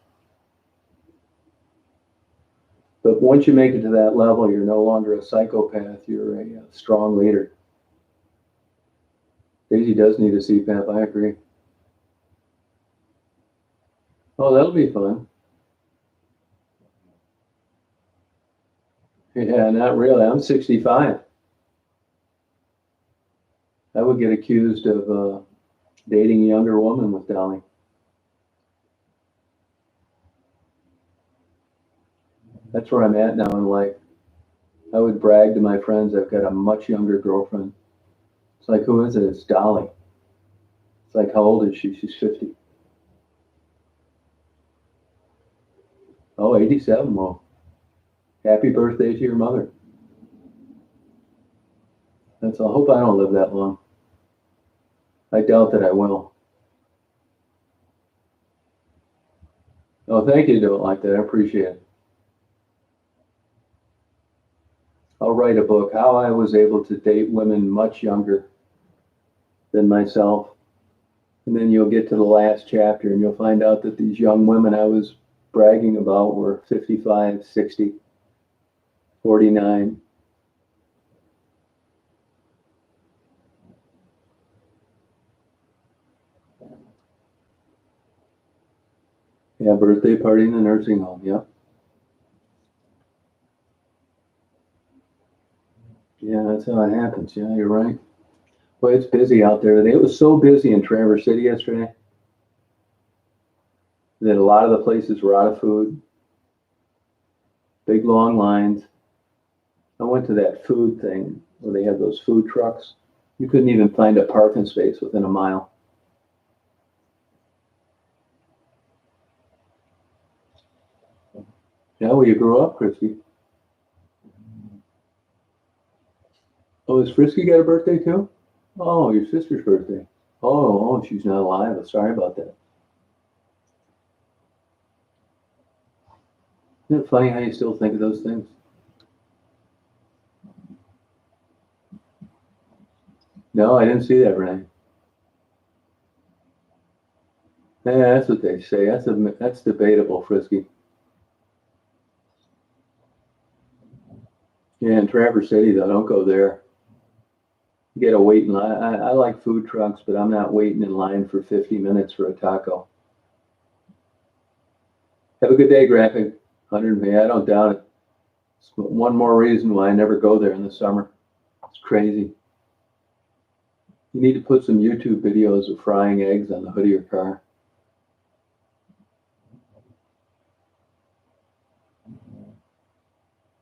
[SPEAKER 1] But once you make it to that level, you're no longer a psychopath. You're a strong leader. Daisy does need a CPAP, I agree. Oh, that'll be fun. Yeah, not really. I'm 65. I would get accused of dating a younger woman with Dolly. That's where I'm at now in life. I would brag to my friends I've got a much younger girlfriend. It's like, who is it? It's Dolly. It's like, how old is she? She's 50. Oh, 87. Well, happy birthday to your mother. That's all. I hope I don't live that long. I doubt that I will. Oh, thank you, don't like that. I appreciate it. I'll write a book, How I Was Able to Date Women Much Younger Than Myself. And then you'll get to the last chapter and you'll find out that these young women I was bragging about were 55, 60, 49. Yeah, birthday party in the nursing home. Yep. Yeah, that's how it happens. Yeah, you're right. Well, it's busy out there. It was so busy in Traverse City yesterday that a lot of the places were out of food, big long lines. I went to that food thing where they have those food trucks. You couldn't even find a parking space within a mile. Yeah, where you grew up, Christy. Oh, has Frisky got a birthday too? Oh, your sister's birthday. Oh, she's not alive. Sorry about that. Isn't it funny how you still think of those things? No, I didn't see that, Renee. Yeah, that's what they say. That's debatable, Frisky. Yeah, in Traverse City, though, don't go there. You gotta wait in line. I like food trucks, but I'm not waiting in line for 50 minutes for a taco. Have a good day, Graphic. 100 me. I don't doubt it. It's one more reason why I never go there in the summer. It's crazy. You need to put some YouTube videos of frying eggs on the hood of your car.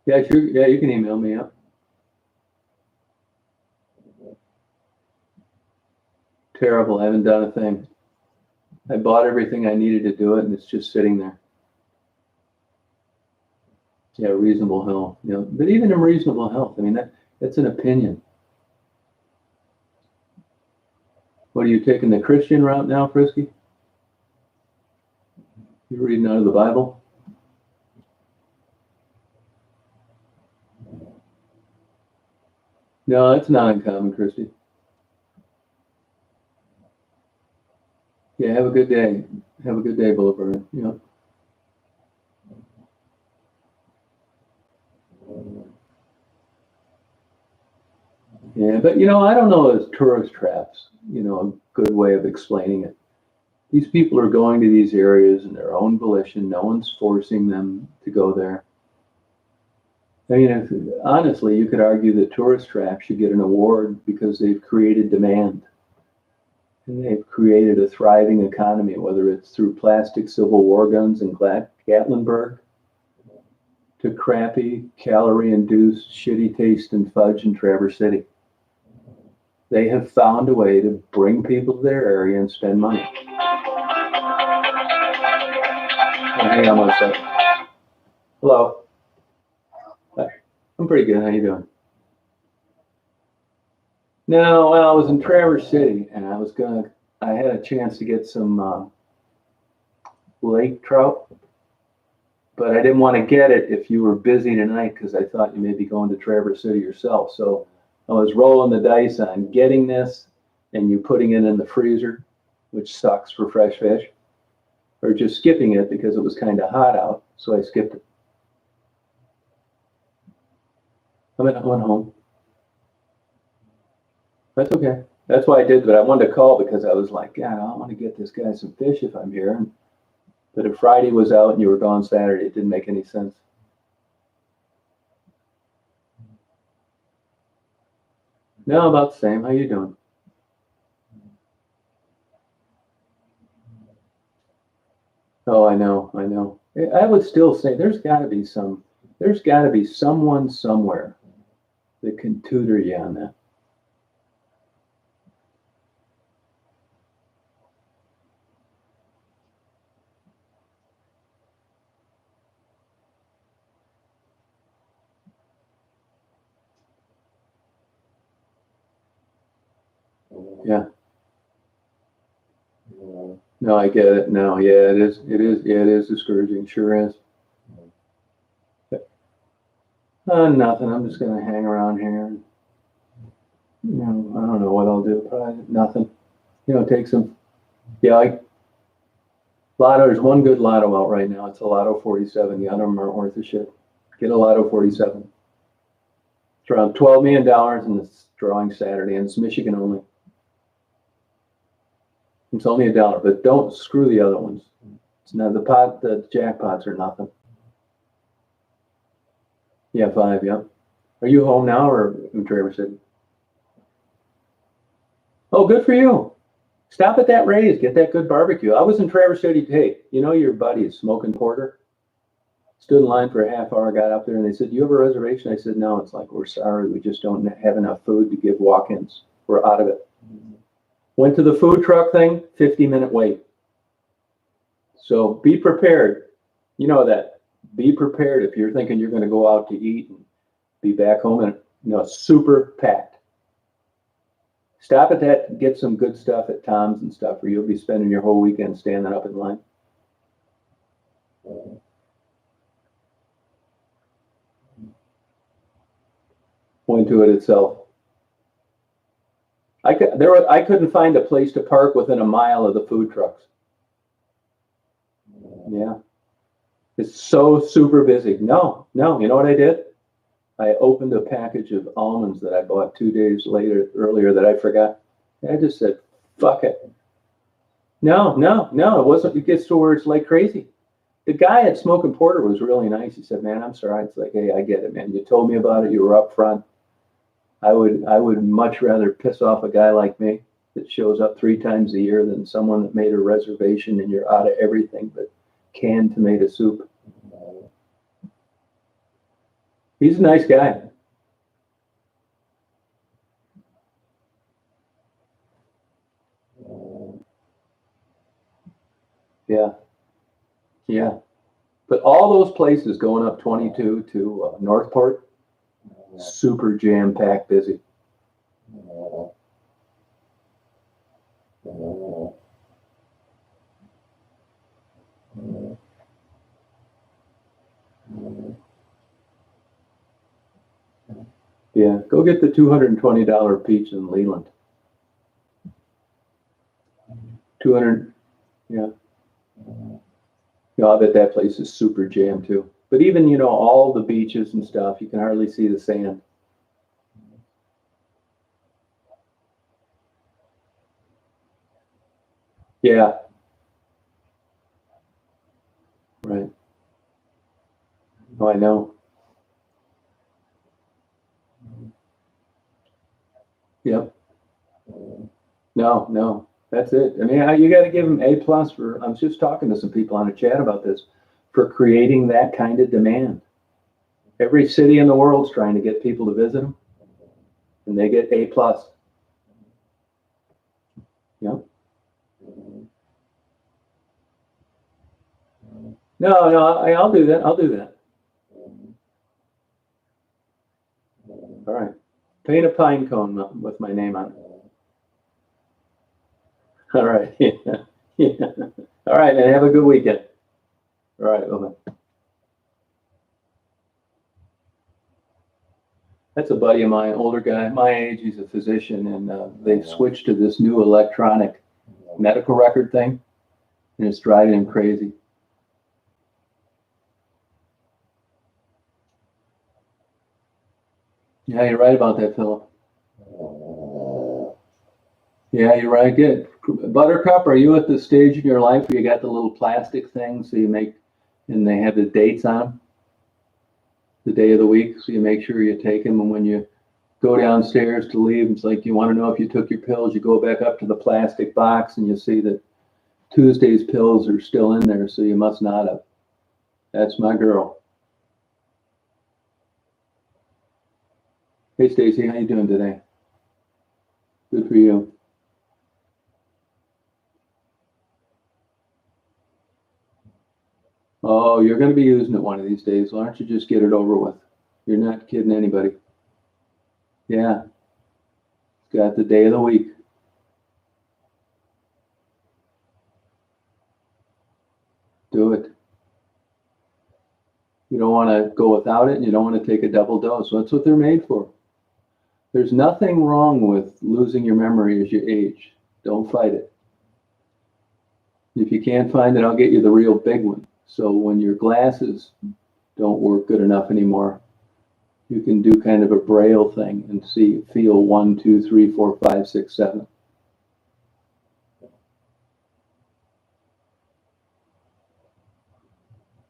[SPEAKER 1] Yeah, sure. Yeah, you can email me up. Terrible. I haven't done a thing. I bought everything I needed to do it, and it's just sitting there. Yeah, reasonable health. You know, but even in reasonable health, I mean that's an opinion. What are you taking the Christian route now, Frisky? You reading out of the Bible? No, that's not uncommon, Christy. Yeah, have a good day. Have a good day, Boulevard. You know. Yeah, but I don't know as tourist traps, a good way of explaining it. These people are going to these areas in their own volition. No one's forcing them to go there. I mean, honestly, you could argue that tourist traps should get an award because they've created demand. And they've created a thriving economy, whether it's through plastic Civil War guns in Gatlinburg to crappy, calorie-induced, shitty taste and fudge in Traverse City. They have found a way to bring people to their area and spend money. Oh, hang on one second. Hello. Hi. I'm pretty good. How you doing? No, well, I was in Traverse City, and I had a chance to get some lake trout, but I didn't want to get it if you were busy tonight because I thought you may be going to Traverse City yourself. So I was rolling the dice on getting this and you putting it in the freezer, which sucks for fresh fish, or just skipping it because it was kind of hot out, so I skipped it. I went home. That's okay. That's why I did, but I wanted to call because I was like, God, I want to get this guy some fish if I'm here. But if Friday was out and you were gone Saturday, it didn't make any sense. No, about the same. How you doing? Oh, I know. I would still say there's got to be someone somewhere that can tutor you on that. Yeah. No, I get it. No, yeah, it is. Yeah, it is discouraging. Sure is. Nothing. I'm just gonna hang around here. I don't know what I'll do. Probably nothing. Take some. Yeah, Lotto. There's one good Lotto out right now. It's a Lotto 47. The other them aren't worth a shit. Get a Lotto 47. It's around $12 million, and it's drawing Saturday, and it's Michigan only. It's only $1, but don't screw the other ones. It's not the jackpots are nothing. Yeah, 5, yeah. Are you home now or in Traverse City? Oh, good for you. Stop at that Ray's, get that good barbecue. I was in Traverse City. Hey, your buddy is smoking porter. Stood in line for a half hour, got up there, and they said, "Do you have a reservation?" I said, "No." It's like, "We're sorry, we just don't have enough food to give walk-ins. We're out of it." Went to the food truck thing, 50-minute wait. So be prepared. You know that. Be prepared if you're thinking you're going to go out to eat and be back home and super packed. Stop at that, get some good stuff at Tom's and stuff, or you'll be spending your whole weekend standing up in line. Point to it itself. I couldn't find a place to park within a mile of the food trucks. Yeah. It's so super busy. No, you know what I did? I opened a package of almonds that I bought 2 days earlier that I forgot. I just said, fuck it. No, it wasn't. It gets to where it's like crazy. The guy at Smoking Porter was really nice. He said, "Man, I'm sorry." It's like, "Hey, I get it, man. You told me about it. You were up front. I would much rather piss off a guy like me that shows up 3 times a year than someone that made a reservation and you're out of everything but canned tomato soup." He's a nice guy. Yeah. But all those places going up 22 to Northport, super jam-packed busy. Yeah, go get the $220 peach in Leland. 200, yeah. I bet that place is super jammed too. But even, all the beaches and stuff, you can hardly see the sand. Yeah. Right. Oh, I know. Yep. No. That's it. I mean, you got to give them A+ for. I was just talking to some people on a chat about this, for creating that kind of demand. Every city in the world's trying to get people to visit them, and they get A+. Yep. No, I'll do that. All right. Paint a pine cone with my name on it. All right. Yeah. All right, man. Have a good weekend. All right. Bye-bye. That's a buddy of mine, older guy, my age. He's a physician, and they've switched to this new electronic medical record thing, and it's driving him crazy. Yeah, you're right about that, Philip. Yeah, you're right. Good. Buttercup, are you at the stage in your life where you got the little plastic things so you make, and they have the dates on them, the day of the week, so you make sure you take them, and when you go downstairs to leave, it's like you want to know if you took your pills, you go back up to the plastic box and you see that Tuesday's pills are still in there, so you must not have. That's my girl. Hey, Stacy, how you doing today? Good for you. Oh, you're going to be using it one of these days. Why don't you just get it over with? You're not kidding anybody. Yeah. It's got the day of the week. Do it. You don't want to go without it, and you don't want to take a double dose. That's what they're made for. There's nothing wrong with losing your memory as you age. Don't fight it. If you can't find it, I'll get you the real big one. So when your glasses don't work good enough anymore, you can do kind of a braille thing and feel 1, 2, 3, 4, 5, 6, 7.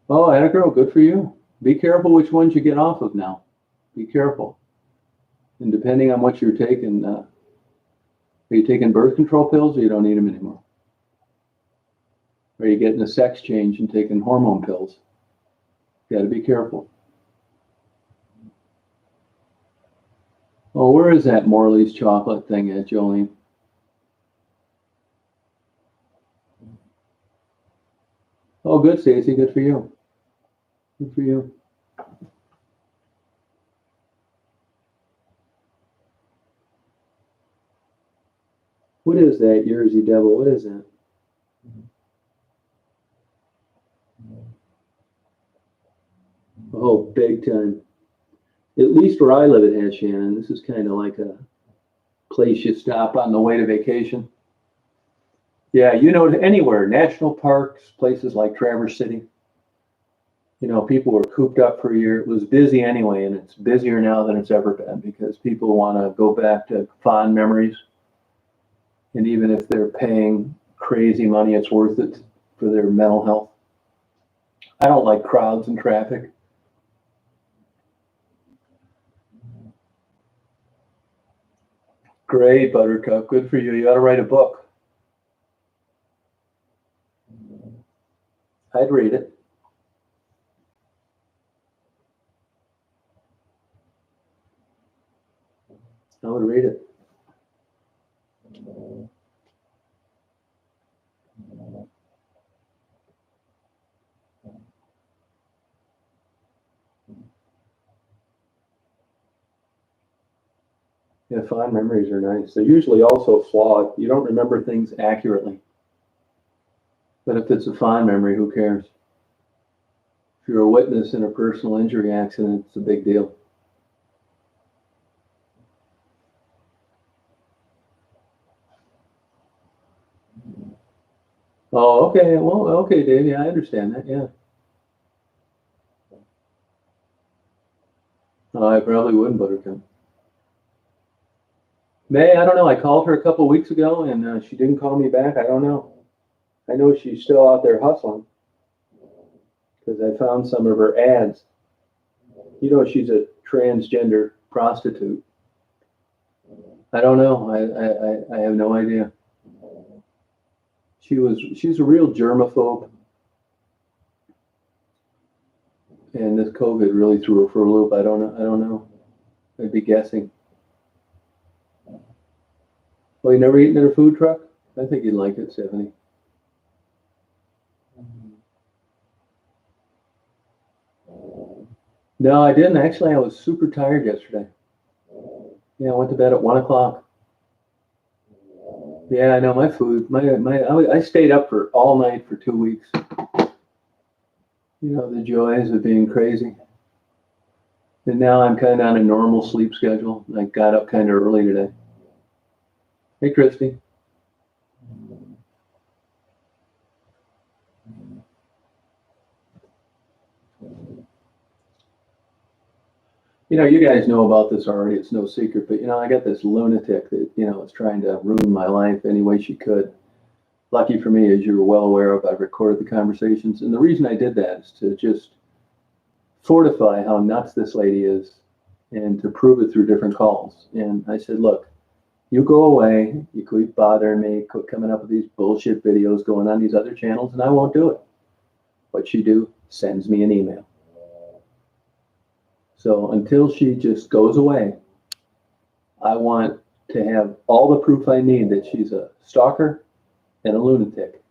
[SPEAKER 1] Oh, atta girl, good for you. Be careful which ones you get off of now. Be careful. And depending on what you're taking, are you taking birth control pills or you don't need them anymore? Are you getting a sex change and taking hormone pills? You got to be careful. Oh, where is that Morley's chocolate thing at, Jolene? Oh, good, Stacy. Good for you. Good for you. What is that, Yerzy Devil? What is that? Oh, big time. At least where I live, it has, Shannon. This is kind of like a place you stop on the way to vacation. Yeah, you know, anywhere, national parks, places like Traverse City. You know, people were cooped up for a year. It was busy anyway, and it's busier now than it's ever been because people want to go back to fond memories. And even if they're paying crazy money, it's worth it for their mental health. I don't like crowds and traffic. Great, Buttercup. Good for you. You ought to write a book. I'd read it. I would read it. Yeah, fond memories are nice. They're usually also flawed. You don't remember things accurately. But if it's a fond memory, who cares? If you're a witness in a personal injury accident, it's a big deal. Oh, okay. Well, okay, Dave. Yeah, I understand that. Yeah. I probably wouldn't, Buttercup. May, I don't know. I called her a couple of weeks ago and she didn't call me back. I don't know. I know she's still out there hustling because I found some of her ads. You know, she's a transgender prostitute. I don't know. I have no idea. She's a real germaphobe. And this COVID really threw her for a loop. I don't know. I'd be guessing. Well, you never eaten at a food truck? I think you'd like it, Stephanie. No, I didn't. Actually, I was super tired yesterday. Yeah, I went to bed at 1 o'clock. Yeah, I know my food. I stayed up for all night for 2 weeks. You know, the joys of being crazy. And now I'm kind of on a normal sleep schedule. I got up kind of early today. Hey, Christy. You know, you guys know about this already. It's no secret, but you know, I got this lunatic that, you know, is trying to ruin my life any way she could. Lucky for me, as you're well aware of, I've recorded the conversations. And the reason I did that is to just fortify how nuts this lady is and to prove it through different calls. And I said, look, you go away, you quit bothering me, quit coming up with these bullshit videos going on these other channels, and I won't do it. What she do, sends me an email. So until she just goes away, I want to have all the proof I need that she's a stalker and a lunatic.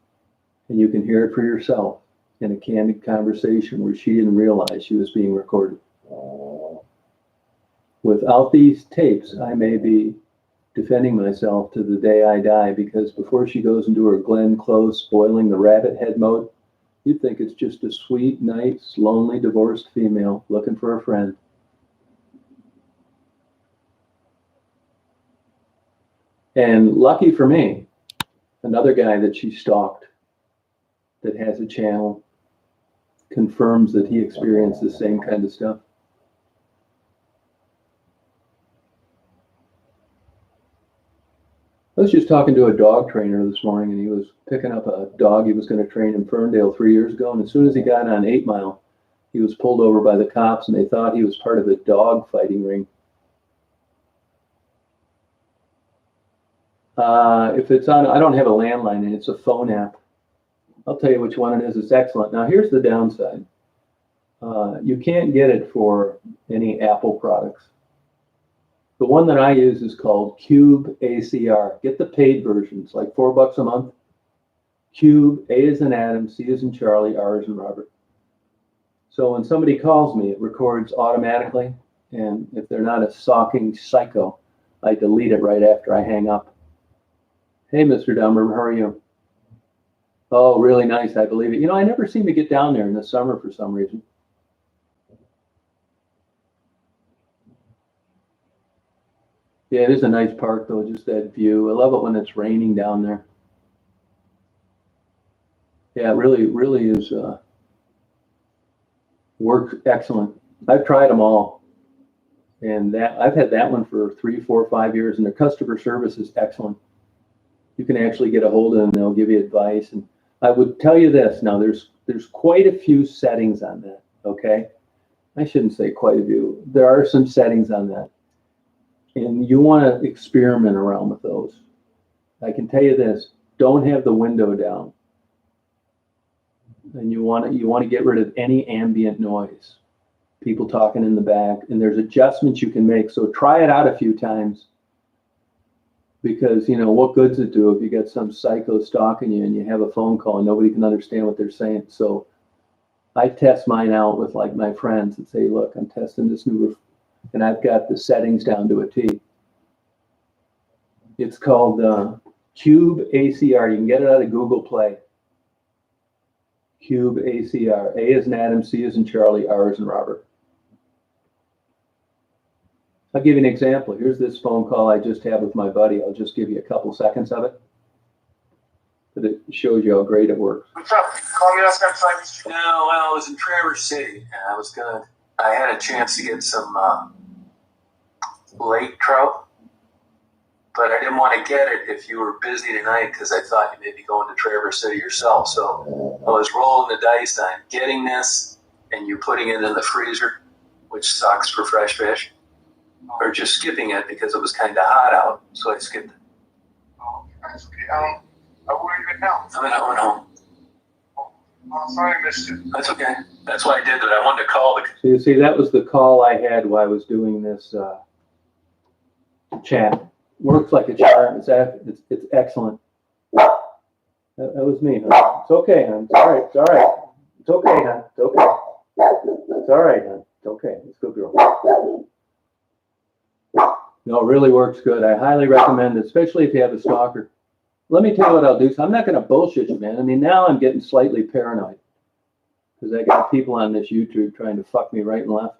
[SPEAKER 1] And you can hear it for yourself in a candid conversation where she didn't realize she was being recorded. Without these tapes, I may be defending myself to the day I die, because before she goes into her Glenn Close spoiling the rabbit head mode, you'd think it's just a sweet, nice, lonely, divorced female looking for a friend. And lucky for me, another guy that she stalked that has a channel confirms that he experienced the same kind of stuff. I was just talking to a dog trainer this morning, and he was picking up a dog he was going to train in Ferndale 3 years ago. And as soon as he got on 8 Mile, he was pulled over by the cops, and they thought he was part of a dog fighting ring. If it's on, I don't have a landline, and it's a phone app. I'll tell you which one it is. It's excellent. Now, here's the downside. You can't get it for any Apple products. The one that I use is called Cube ACR. Get the paid version. It's like $4 a month. Cube, A is in Adam, C is in Charlie, R is in Robert. So when somebody calls me, it records automatically. And if they're not a stalking psycho, I delete it right after I hang up. Hey, Mr. Dumber, how are you? Oh, really nice. I believe it. You know, I never seem to get down there in the summer for some reason. Yeah, it is a nice park, though, just that view. I love it when it's raining down there. Yeah, it really is works excellent. I've tried them all. And that I've had that one for 3, 4, 5 years, and their customer service is excellent. You can actually get a hold of them, they'll give you advice. And I would tell you this, now there's quite a few settings on that, okay? I shouldn't say quite a few. There are some settings on that. And you want to experiment around with those. I can tell you this, don't have the window down. And you want to get rid of any ambient noise. People talking in the back, and there's adjustments you can make. So try it out a few times, because you know what good's it do if you get some psycho stalking you and you have a phone call and nobody can understand what they're saying. So I test mine out with like my friends and say, look, I'm testing this new, and I've got the settings down to a T. It's called Cube ACR. You can get it out of Google Play. Cube ACR. A is in Adam, C is in Charlie, R is in Robert. I'll give you an example. Here's this phone call I just had with my buddy. I'll just give you a couple seconds of it. But it shows you how great it works.
[SPEAKER 2] What's up? Call me last time. No, well, I was in Traverse City, and I had a chance to get some lake trout, but I didn't want to get it if you were busy tonight, because I thought you may be going to Traverse City yourself. So I was rolling the dice on getting this and you putting it in the freezer, which sucks for fresh fish, or just skipping it because it was kind of hot out, so I skipped it.
[SPEAKER 3] Oh, that's okay. Where are you at now?
[SPEAKER 2] I'm at home.
[SPEAKER 3] Oh, I'm sorry I missed it.
[SPEAKER 2] That's okay. That's why I did that. I wanted to call the.
[SPEAKER 1] So you see, that was the call I had while I was doing this chat. Works like a charm. It's excellent. That was me, huh? It's okay, hon. It's all right. It's all right. It's okay, hon. It's okay. It's all right, hon. It's okay. It's good, girl. No, it really works good. I highly recommend it, especially if you have a stalker. Let me tell you what I'll do. So I'm not going to bullshit you, man. I mean, now I'm getting slightly paranoid because I got people on this YouTube trying to fuck me right and left.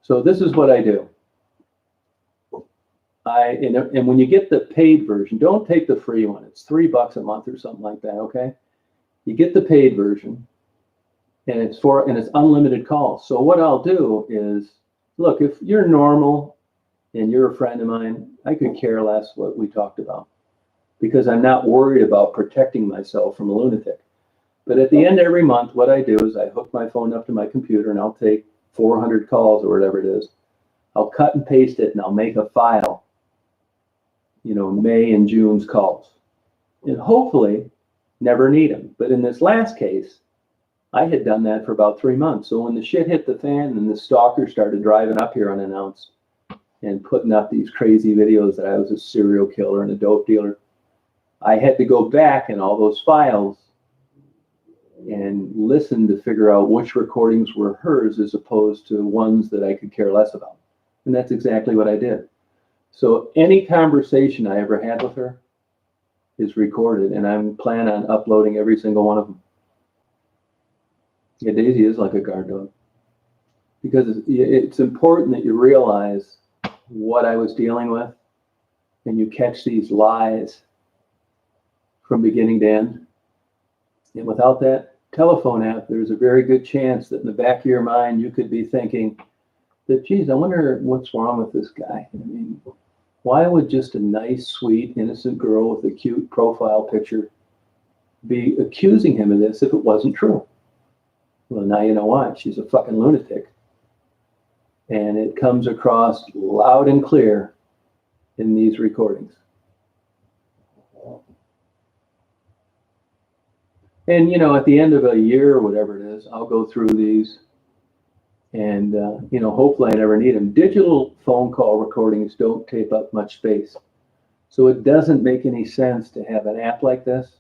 [SPEAKER 1] So this is what I do. And when you get the paid version, don't take the free one. It's $3 a month or something like that, okay? You get the paid version, and it's unlimited calls. So what I'll do is, look, if you're normal and you're a friend of mine, I could care less what we talked about because I'm not worried about protecting myself from a lunatic. But at the end of every month, what I do is I hook my phone up to my computer and I'll take 400 calls or whatever it is. I'll cut and paste it and I'll make a file, May and June's calls. And hopefully never need them. But in this last case, I had done that for about 3 months. So when the shit hit the fan and the stalker started driving up here unannounced and putting up these crazy videos that I was a serial killer and a dope dealer, I had to go back in all those files and listen to figure out which recordings were hers as opposed to ones that I could care less about. And that's exactly what I did. So any conversation I ever had with her is recorded, and I'm planning on uploading every single one of them. Yeah, Daisy is like a guard dog. Because it's important that you realize what I was dealing with, and you catch these lies from beginning to end. And without that telephone app, there's a very good chance that in the back of your mind, you could be thinking that, geez, I wonder what's wrong with this guy. I mean, why would just a nice, sweet, innocent girl with a cute profile picture be accusing him of this if it wasn't true? Well, now you know why. She's a fucking lunatic. And it comes across loud and clear in these recordings. And, at the end of a year or whatever it is, I'll go through these and, hopefully I never need them. Digital phone call recordings don't take up much space. So it doesn't make any sense to have an app like this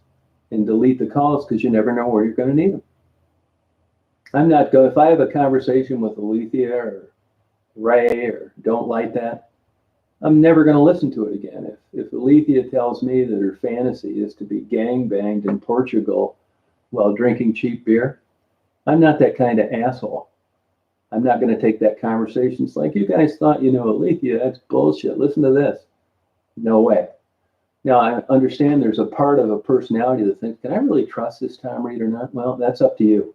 [SPEAKER 1] and delete the calls because you never know where you're going to need them. I'm not going, if I have a conversation with Alethea or Ray or don't like that, I'm never going to listen to it again. If Alethea tells me that her fantasy is to be gangbanged in Portugal while drinking cheap beer, I'm not that kind of asshole. I'm not going to take that conversation. It's like, you guys thought you knew Alethea. That's bullshit. Listen to this. No way. Now, I understand there's a part of a personality that thinks, can I really trust this Tom Reed or not? Well, that's up to you.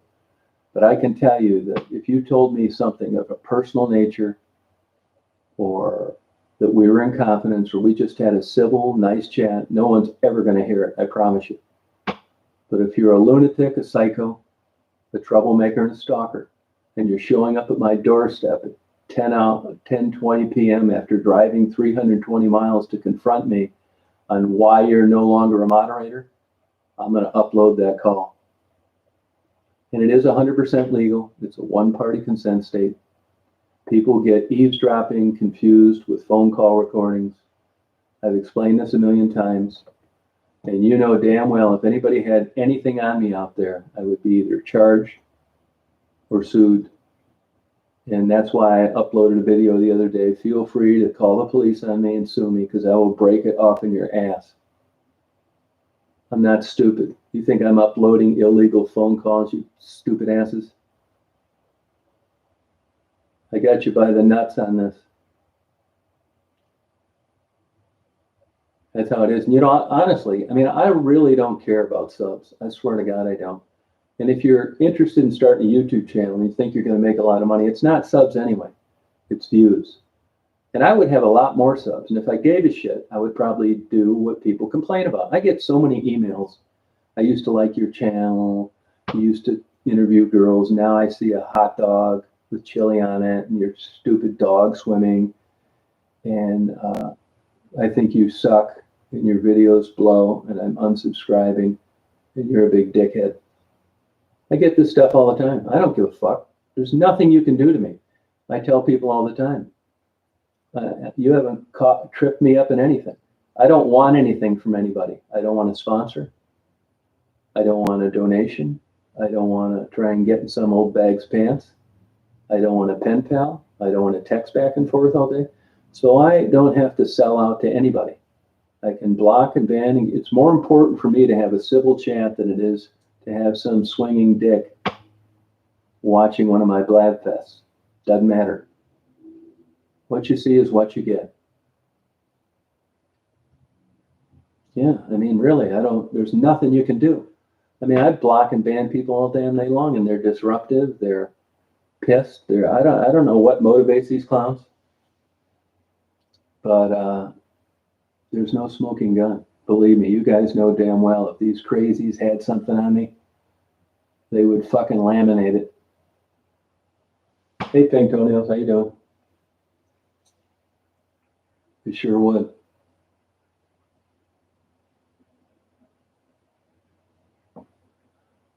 [SPEAKER 1] But I can tell you that if you told me something of a personal nature, or that we were in confidence, or we just had a civil, nice chat, no one's ever going to hear it. I promise you. But if you're a lunatic, a psycho, a troublemaker, and a stalker, and you're showing up at my doorstep at 10:20 p.m. after driving 320 miles to confront me on why you're no longer a moderator, I'm going to upload that call. And it is 100% legal. It's a one-party consent state. People get eavesdropping confused with phone call recordings. I've explained this a million times. And you know damn well if anybody had anything on me out there, I would be either charged or sued. And that's why I uploaded a video the other day. Feel free to call the police on me and sue me because I will break it off in your ass. I'm not stupid. You think I'm uploading illegal phone calls, you stupid asses? I got you by the nuts on this. That's how it is. And honestly, I really don't care about subs. I swear to God, I don't. And if you're interested in starting a YouTube channel and you think you're going to make a lot of money, it's not subs anyway. It's views. And I would have a lot more subs. And if I gave a shit, I would probably do what people complain about. I get so many emails. I used to like your channel. You used to interview girls. Now I see a hot dog with chili on it and your stupid dog swimming. And I think you suck and your videos blow and I'm unsubscribing and you're a big dickhead. I get this stuff all the time. I don't give a fuck. There's nothing you can do to me. I tell people all the time. You haven't tripped me up in anything. I don't want anything from anybody. I don't want a sponsor. I don't want a donation. I don't want to try and get in some old bag's pants. I don't want a pen pal. I don't want to text back and forth all day. So I don't have to sell out to anybody. I can block and ban. It's more important for me to have a civil chat than it is to have some swinging dick watching one of my blab fests. Doesn't matter. What you see is what you get. Yeah, I mean, really, there's nothing you can do. I mean, I block and ban people all damn day long, and they're disruptive, they're pissed, I don't know what motivates these clowns, but there's no smoking gun. Believe me, you guys know damn well if these crazies had something on me, they would fucking laminate it. Hey, Pink Toenails, how you doing? You sure would.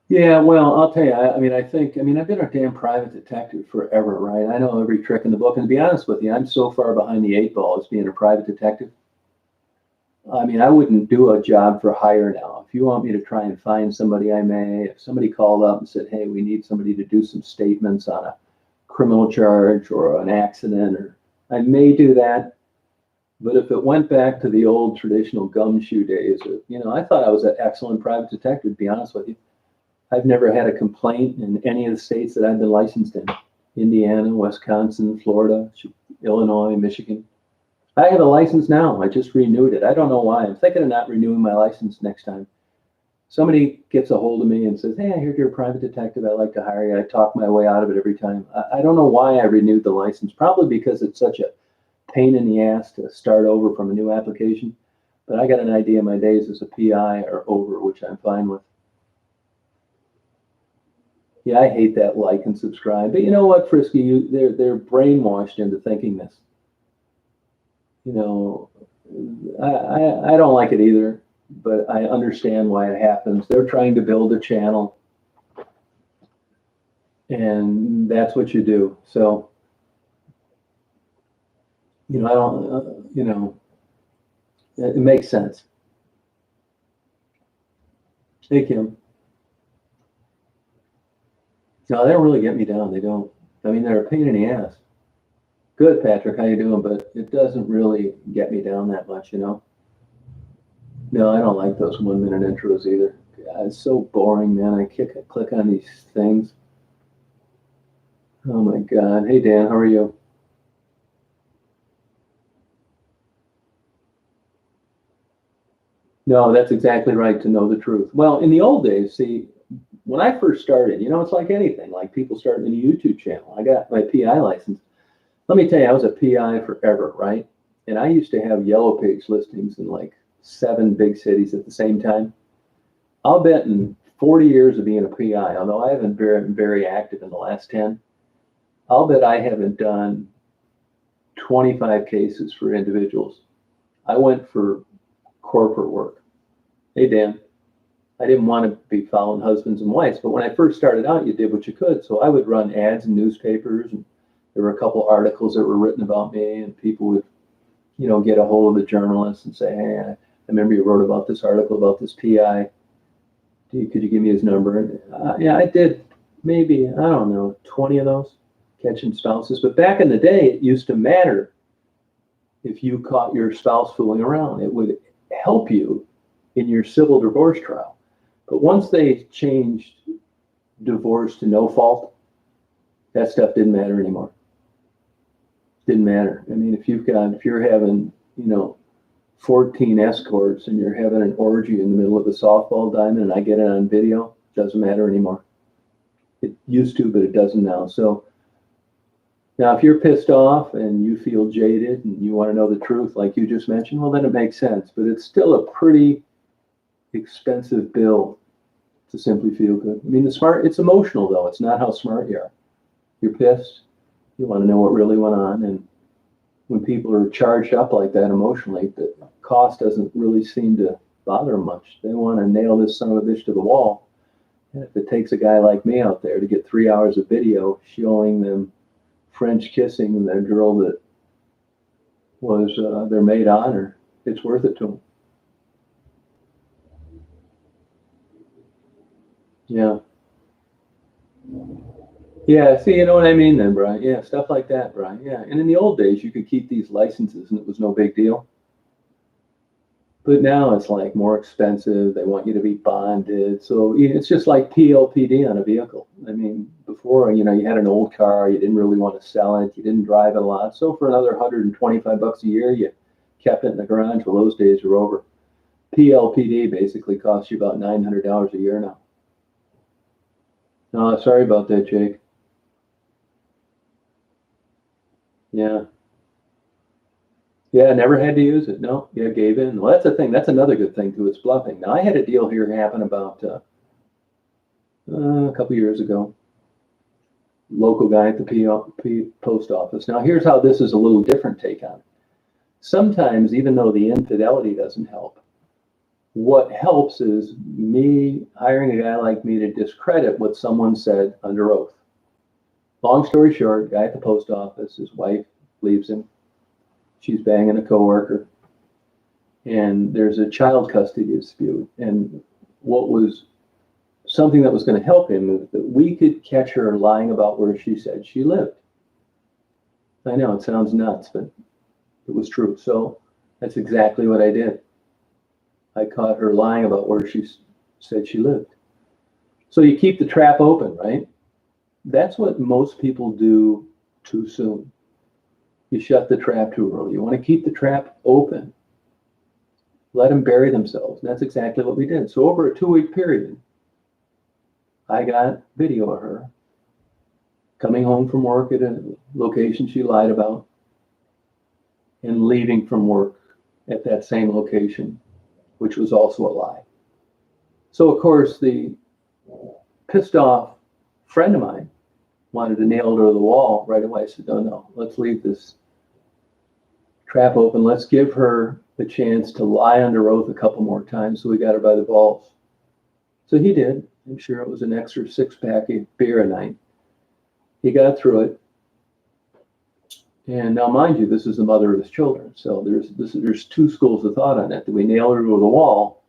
[SPEAKER 1] Yeah, well, I'll tell you, I mean, I've been a damn private detective forever, right? I know every trick in the book. And to be honest with you, I'm so far behind the 8 ball as being a private detective. I mean, I wouldn't do a job for hire now. If you want me to try and find somebody, I may. If somebody called up and said, hey, we need somebody to do some statements on a criminal charge or an accident, or I may do that. But if it went back to the old traditional gumshoe days, I thought I was an excellent private detective, to be honest with you. I've never had a complaint in any of the states that I've been licensed in. Indiana, Wisconsin, Florida, Illinois, Michigan. I have a license now. I just renewed it. I don't know why. I'm thinking of not renewing my license next time. Somebody gets a hold of me and says, hey, I heard you're a private detective. I'd like to hire you. I talk my way out of it every time. I don't know why I renewed the license. Probably because it's such a pain in the ass to start over from a new application. But I got an idea my days as a PI are over, which I'm fine with. Yeah, I hate that like and subscribe. But you know what, Frisky? They're brainwashed into thinking this. I don't like it either, but I understand why it happens. They're trying to build a channel, and that's what you do. So, I don't, it makes sense. Hey, Kim. No, they don't really get me down. They don't. I mean, they're a pain in the ass. Good, Patrick. How you doing? But it doesn't really get me down that much, No, I don't like those 1-minute intros either. God, it's so boring, man. I click on these things. Oh my God. Hey, Dan, how are you? No, that's exactly right, to know the truth. Well, in the old days, see, when I first started, it's like anything, like people starting a YouTube channel. I got my PI license. Let me tell you, I was a PI forever, right? And I used to have Yellow Page listings in like 7 big cities at the same time. I'll bet in 40 years of being a PI, although I haven't been very active in the last 10, I'll bet I haven't done 25 cases for individuals. I went for corporate work. Hey, Dan. I didn't want to be following husbands and wives, but when I first started out, you did what you could. So I would run ads in newspapers, and there were a couple articles that were written about me, and people would, get a hold of the journalist and say, hey, I remember you wrote about this article about this PI. Could you give me his number? And, yeah, I did maybe, I don't know, 20 of those, catching spouses. But back in the day, it used to matter if you caught your spouse fooling around. It would help you in your civil divorce trial. But once they changed divorce to no fault, that stuff didn't matter anymore. Didn't matter. I mean, if you're having, 14 escorts and you're having an orgy in the middle of a softball diamond and I get it on video, doesn't matter anymore. It used to, but it doesn't now. So now if you're pissed off and you feel jaded and you want to know the truth, like you just mentioned, well, then it makes sense. But it's still a pretty expensive bill to simply feel good. I mean, it's emotional though. It's not how smart you are. You're pissed. You want to know what really went on. And when people are charged up like that emotionally, the cost doesn't really seem to bother them much. They want to nail this son of a bitch to the wall. And if it takes a guy like me out there to get 3 hours of video showing them French kissing their girl that was their maid honor, it's worth it to them. Yeah. Yeah, see, you know what I mean then, Brian. Yeah, stuff like that, Brian. Yeah, and in the old days, you could keep these licenses and it was no big deal. But now it's like more expensive. They want you to be bonded. So it's just like PLPD on a vehicle. I mean, before before, you know, you had an old car, you didn't really want to sell it, you didn't drive it a lot. So for another $125 a year, you kept it in the garage. Well, those days are over. PLPD basically costs you about $900 a year now. No, sorry about that, Jake. Yeah. Yeah, never had to use it. No, yeah, gave in. Well, that's the thing. That's another good thing too. It's bluffing. Now, I had a deal here happen about a couple years ago. Local guy at the post office. Now, here's how this is a little different take on it. Sometimes, even though the infidelity doesn't help, what helps is me hiring a guy like me to discredit what someone said under oath. Long story short, guy at the post office, his wife leaves him. She's banging a coworker, and there's a child custody dispute. And what was something that was going to help him is that we could catch her lying about where she said she lived. I know it sounds nuts, but it was true. So that's exactly what I did. I caught her lying about where she said she lived. So you keep the trap open, right? That's what most people do too soon. You shut the trap too early. You want to keep the trap open. Let them bury themselves. And that's exactly what we did. So over a 2-week period, I got video of her coming home from work at a location she lied about and leaving from work at that same location, which was also a lie. So, of course, the pissed off friend of mine wanted to nail her to the wall right away. I said, no, let's leave this trap open. Let's give her the chance to lie under oath a couple more times. So we got her by the balls. So he did. I'm sure it was an extra 6-pack of beer a night. He got through it. And now, mind you, this is the mother of his children. So there's two schools of thought on that. Do we nail her to the wall,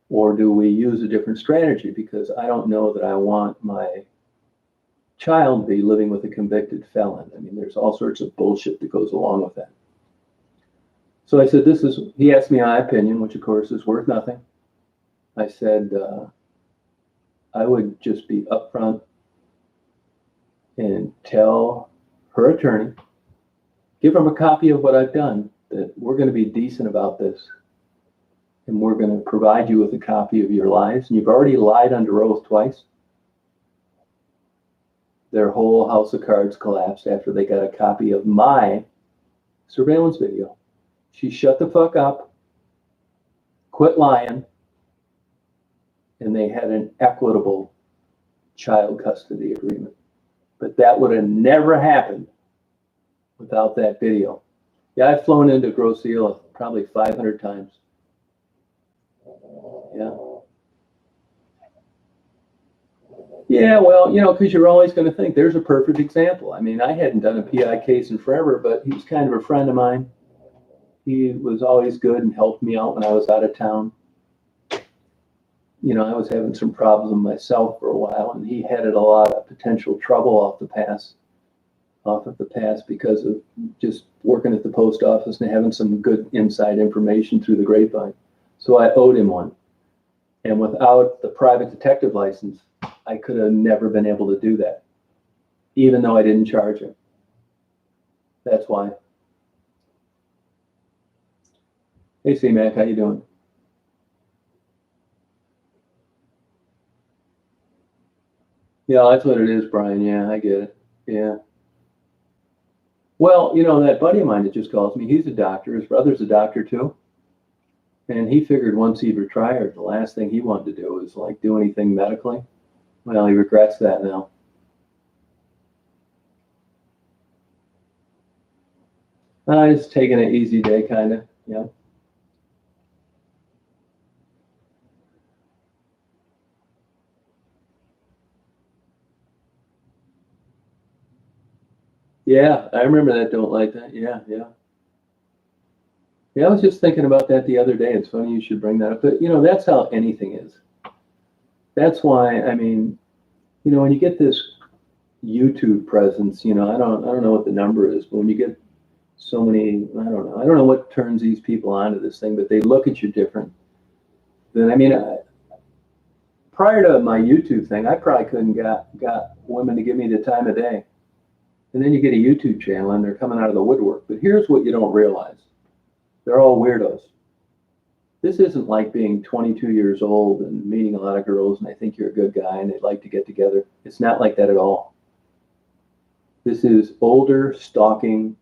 [SPEAKER 1] or do we use a different strategy? Because I don't know that I want my child to be living with a convicted felon. I mean, there's all sorts of bullshit that goes along with that. So I said, he asked me my opinion, which of course is worth nothing. I said, I would just be upfront and tell her attorney, give him a copy of what I've done, that we're going to be decent about this. And we're going to provide you with a copy of your lies. And you've already lied under oath twice. Their whole house of cards collapsed after they got a copy of my surveillance video. She shut the fuck up, quit lying, and they had an equitable child custody agreement. But that would have never happened without that video. Yeah, I've flown into Grosse Ile probably 500 times. Yeah. Yeah, well, you know, because you're always going to think there's a perfect example. I mean, I hadn't done a PI case in forever, but he was kind of a friend of mine. He was always good and helped me out when I was out of town. You know, I was having some problems myself for a while, and he headed a lot of potential trouble off of the past because of just working at the post office and having some good inside information through the grapevine. So I owed him one. And without the private detective license, I could have never been able to do that, even though I didn't charge him. That's why. Hey, C-Mac, how you doing? Yeah, that's what it is, Brian. Yeah, I get it. Yeah. Well, you know, that buddy of mine that just calls me, he's a doctor. His brother's a doctor too. And he figured once he'd retired, the last thing he wanted to do was like do anything medically. Well, he regrets that now. Just taking an easy day, kind of. Yeah. Yeah, I remember that. Don't like that. Yeah, yeah. Yeah, I was just thinking about that the other day. It's funny you should bring that up. But, you know, that's how anything is. That's why, I mean, you know, when you get this YouTube presence, you know, I don't know what the number is, but when you get so many, I don't know what turns these people onto this thing, but they look at you different. Then, I mean, prior to my YouTube thing, I probably couldn't got women to give me the time of day. And then you get a YouTube channel and they're coming out of the woodwork. But here's what you don't realize. They're all weirdos. This isn't like being 22 years old and meeting a lot of girls and I think you're a good guy and they'd like to get together. It's not like that at all. This is older, stalking,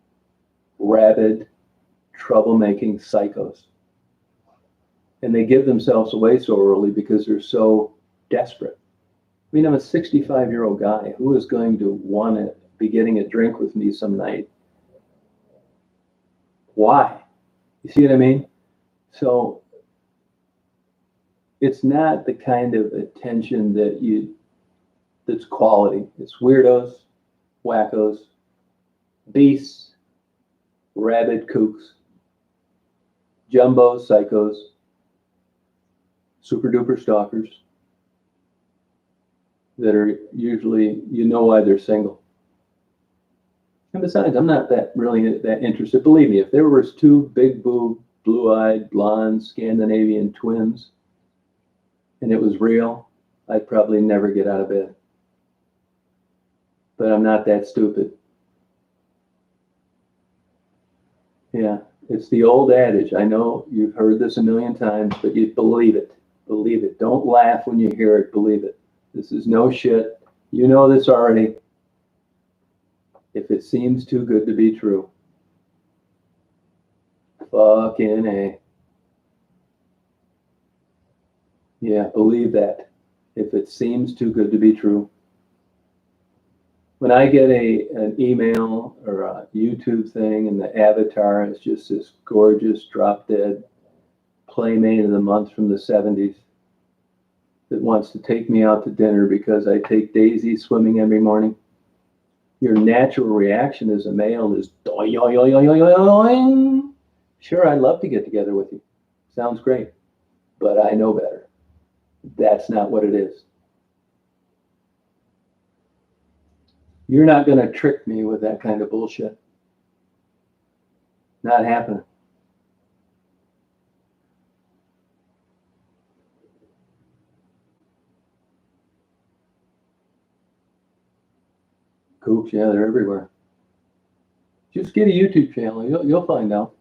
[SPEAKER 1] rabid, troublemaking psychos. And they give themselves away so early because they're so desperate. I mean, I'm a 65-year-old guy. Who is going to want to be getting a drink with me some night? Why? You see what I mean? So it's not the kind of attention that's quality. It's weirdos, wackos, beasts, rabid kooks, jumbos, psychos, super duper stalkers that are usually, you know why they're single. And besides, I'm not really that interested. Believe me, if there was two big boob, blue-eyed, blonde, Scandinavian twins and it was real, I'd probably never get out of bed. But I'm not that stupid. Yeah, it's the old adage. I know you've heard this a million times, but you believe it. Believe it. Don't laugh when you hear it. Believe it. This is no shit. You know this already. If it seems too good to be true. Fucking A. Yeah, believe that. If it seems too good to be true. When I get an email or a YouTube thing and the avatar is just this gorgeous, drop-dead playmate of the month from the 70s that wants to take me out to dinner because I take Daisy swimming every morning, your natural reaction as a male is, doing. Sure, I'd love to get together with you. Sounds great. But I know better. That's not what it is. You're not going to trick me with that kind of bullshit. Not happening. Kooks, yeah, they're everywhere. Just get a YouTube channel. You'll find out.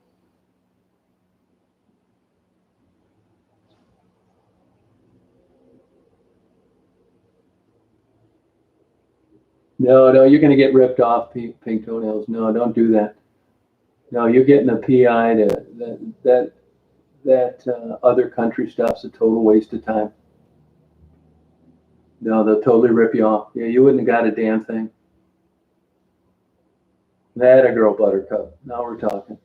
[SPEAKER 1] No, you're going to get ripped off, pink toenails. No, don't do that. No, you're getting a PI to that other country stuff's a total waste of time. No, they'll totally rip you off. Yeah, you wouldn't have got a damn thing. That a girl buttercup. Now we're talking.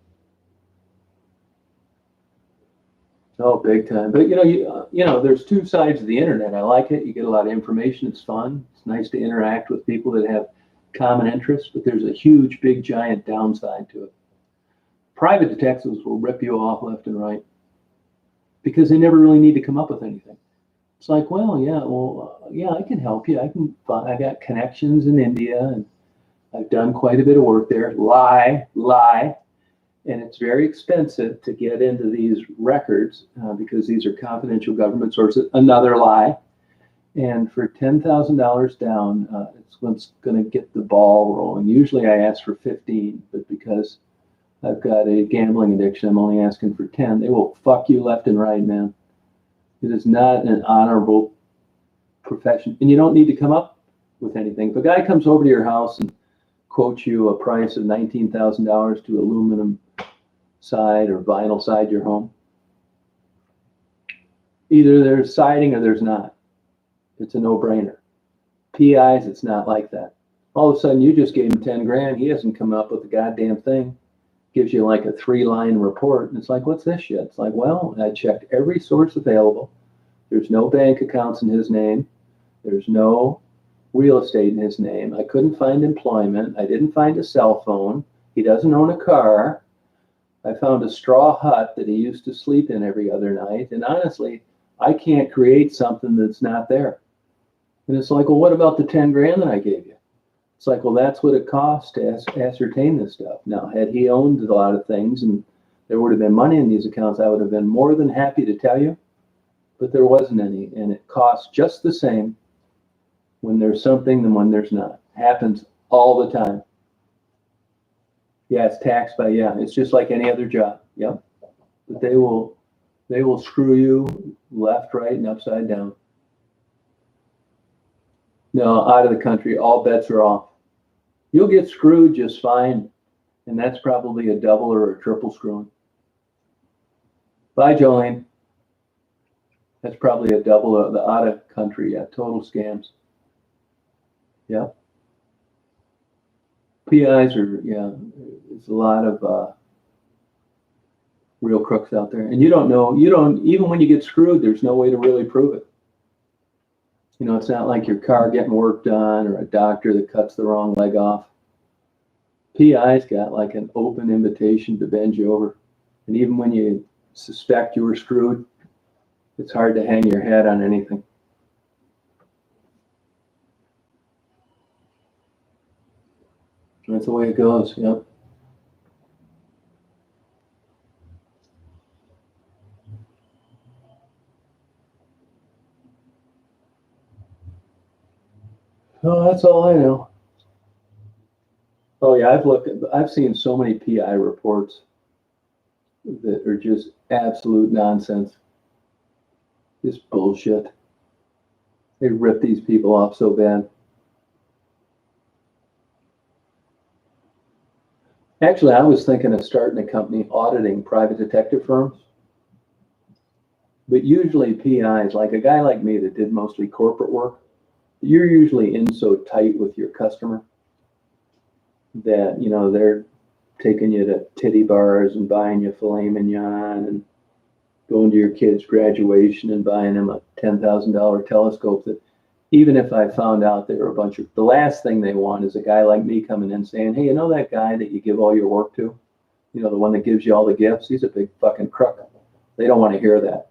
[SPEAKER 1] Oh, big time. But you know, there's two sides of the internet. I like it. You get a lot of information. It's fun. It's nice to interact with people that have common interests. But there's a huge, big, giant downside to it. Private detectives will rip you off left and right because they never really need to come up with anything. It's like, yeah, I can help you. I got connections in India and I've done quite a bit of work there. Lie. And it's very expensive to get into these records because these are confidential government sources. Another lie. And for $10,000 down, it's what's going to get the ball rolling. Usually I ask for 15, but because I've got a gambling addiction, I'm only asking for 10. They will fuck you left and right, man. It is not an honorable profession. And you don't need to come up with anything. If a guy comes over to your house and quotes you a price of $19,000 to aluminum side or vinyl side your home, either there's siding or there's not. It's a no-brainer. PIs, it's not like that. All of a sudden, you just gave him 10 grand. He hasn't come up with a goddamn thing. Gives you like a 3-line report. And it's like, what's this shit? It's like, well, I checked every source available. There's no bank accounts in his name. There's no real estate in his name. I couldn't find employment. I didn't find a cell phone. He doesn't own a car. I found a straw hut that he used to sleep in every other night. And honestly, I can't create something that's not there. And it's like, well, what about the 10 grand that I gave you? It's like, well, that's what it costs to ascertain this stuff. Now, had he owned a lot of things and there would have been money in these accounts, I would have been more than happy to tell you. but there wasn't any, and it costs just the same when there's something than when there's not. Happens all the time. Yeah, it's taxed by, yeah, it's just like any other job. Yep. But they will screw you left, right, and upside down. No, out of the country, all bets are off. You'll get screwed just fine, and that's probably a double or a triple screwing. Bye, Jolene. That's probably a double of the out of country, yeah, total scams. Yeah. PIs are, yeah, there's a lot of real crooks out there. And you don't know, even when you get screwed, there's no way to really prove it. You know, it's not like your car getting worked on or a doctor that cuts the wrong leg off. PI's got like an open invitation to bend you over. And even when you suspect you were screwed, it's hard to hang your hat on anything. That's the way it goes, yep. Oh, that's all I know. Oh yeah, I've seen so many PI reports that are just absolute nonsense. Just bullshit. They rip these people off so bad. Actually, I was thinking of starting a company auditing private detective firms. But usually PIs, like a guy like me that did mostly corporate work, you're usually in so tight with your customer that, you know, they're taking you to titty bars and buying you filet mignon and going to your kid's graduation and buying them a $10,000 telescope that even if I found out they were a bunch of, the last thing they want is a guy like me coming in saying, hey, you know that guy that you give all your work to? You know, the one that gives you all the gifts? He's a big fucking crook. They don't want to hear that.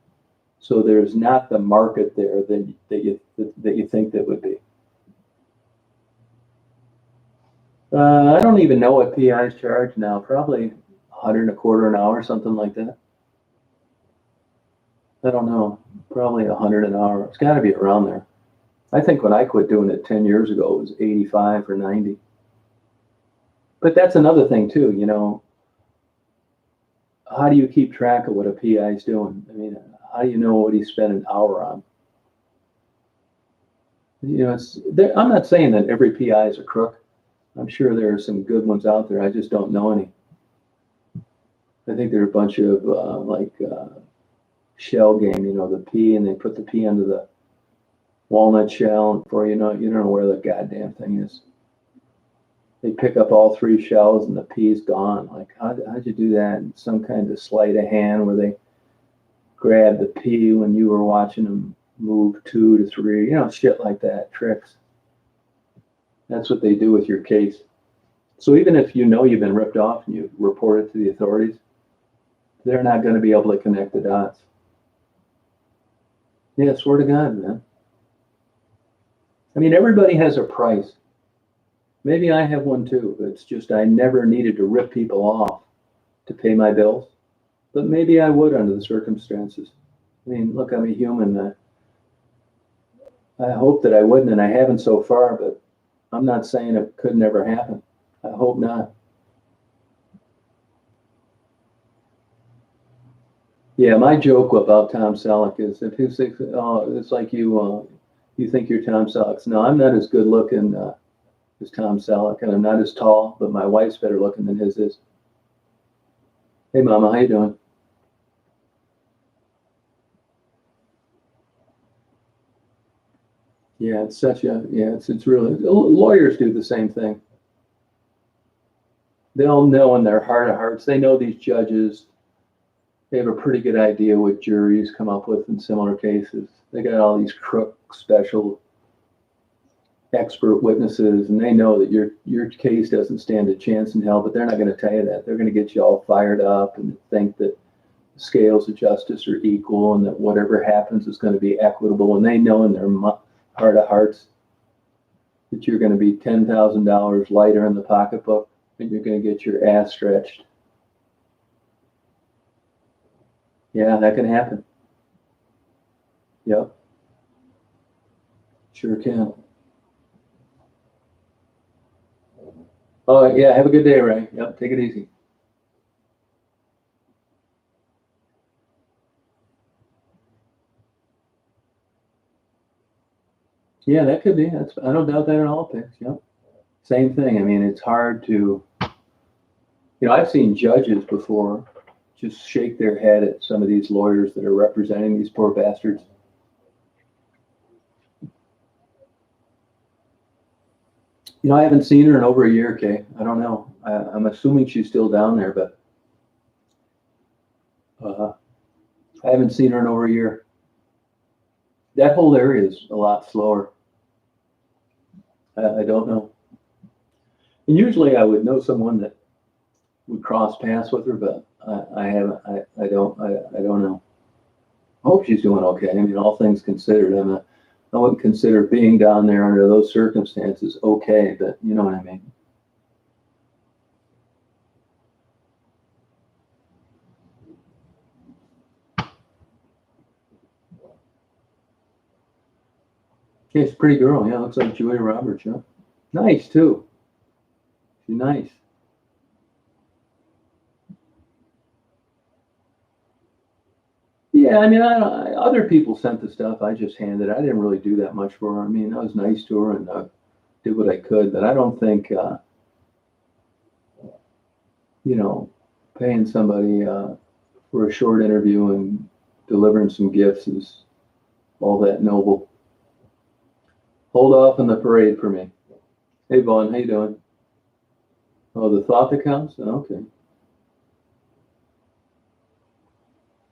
[SPEAKER 1] So there's not the market there that you think that would be. I don't even know what PIs charge now. Probably $125 an hour, something like that. I don't know. Probably $100 an hour. It's got to be around there. I think when I quit doing it 10 years ago, it was 85 or 90. But that's another thing too. You know, how do you keep track of what a PI is doing? I mean, how do you know what he spent an hour on? You know, I'm not saying that every PI is a crook. I'm sure there are some good ones out there. I just don't know any. I think there are a bunch of shell game, you know, the pea, and they put the pea under the walnut shell, and before you know it, you don't know where the goddamn thing is. They pick up all 3 shells and the pea's gone. Like, how'd you do that? And some kind of sleight of hand where they grab the pea when you were watching them move 2 to 3, you know, shit like that, tricks. That's what they do with your case. So even if you know you've been ripped off and you report it to the authorities, they're not going to be able to connect the dots. Yeah, swear to God, man. I mean, everybody has a price. Maybe I have one too. It's just I never needed to rip people off to pay my bills. But maybe I would under the circumstances. I mean, look, I'm a human. I hope that I wouldn't, and I haven't so far, but I'm not saying it could never happen. I hope not. Yeah, my joke about Tom Selleck is if you think, oh, it's like you think you're Tom Selleck. No, I'm not as good looking as Tom Selleck, and I'm not as tall, but my wife's better looking than his is. Hey, Mama, how you doing? Yeah, it's such a, yeah, it's really, lawyers do the same thing. They'll know in their heart of hearts, they know these judges, they have a pretty good idea what juries come up with in similar cases. They got all these crook special expert witnesses, and they know that your case doesn't stand a chance in hell, but they're not going to tell you that. They're going to get you all fired up and think that scales of justice are equal and that whatever happens is going to be equitable, and they know in their heart of hearts that you're going to be $10,000 lighter in the pocketbook and you're going to get your ass stretched. Yeah, that can happen. Yep. Sure can. Oh, yeah. Have a good day, Ray. Yep. Take it easy. Yeah, that could be. I don't doubt that at all, Pix. Yep. Same thing. I mean, it's hard to, I've seen judges before just shake their head at some of these lawyers that are representing these poor bastards. I haven't seen her in over a year, Kay. I don't know. I'm assuming she's still down there, but I haven't seen her in over a year. That whole area is a lot slower. I don't know. And usually I would know someone that would cross paths with her, but I haven't. I don't know. I hope she's doing okay. I mean, all things considered, I wouldn't consider being down there under those circumstances okay, but you know what I mean. Yeah, she's a pretty girl. Yeah, looks like Julia Roberts. Yeah, nice too. She's nice. Yeah, I mean, other people sent the stuff. I just handed. I didn't really do that much for her. I mean, I was nice to her and did what I could, but I don't think, paying somebody for a short interview and delivering some gifts is all that noble. Hold off on the parade for me. Hey, Vaughn, how you doing? Oh, the thought that counts? Okay.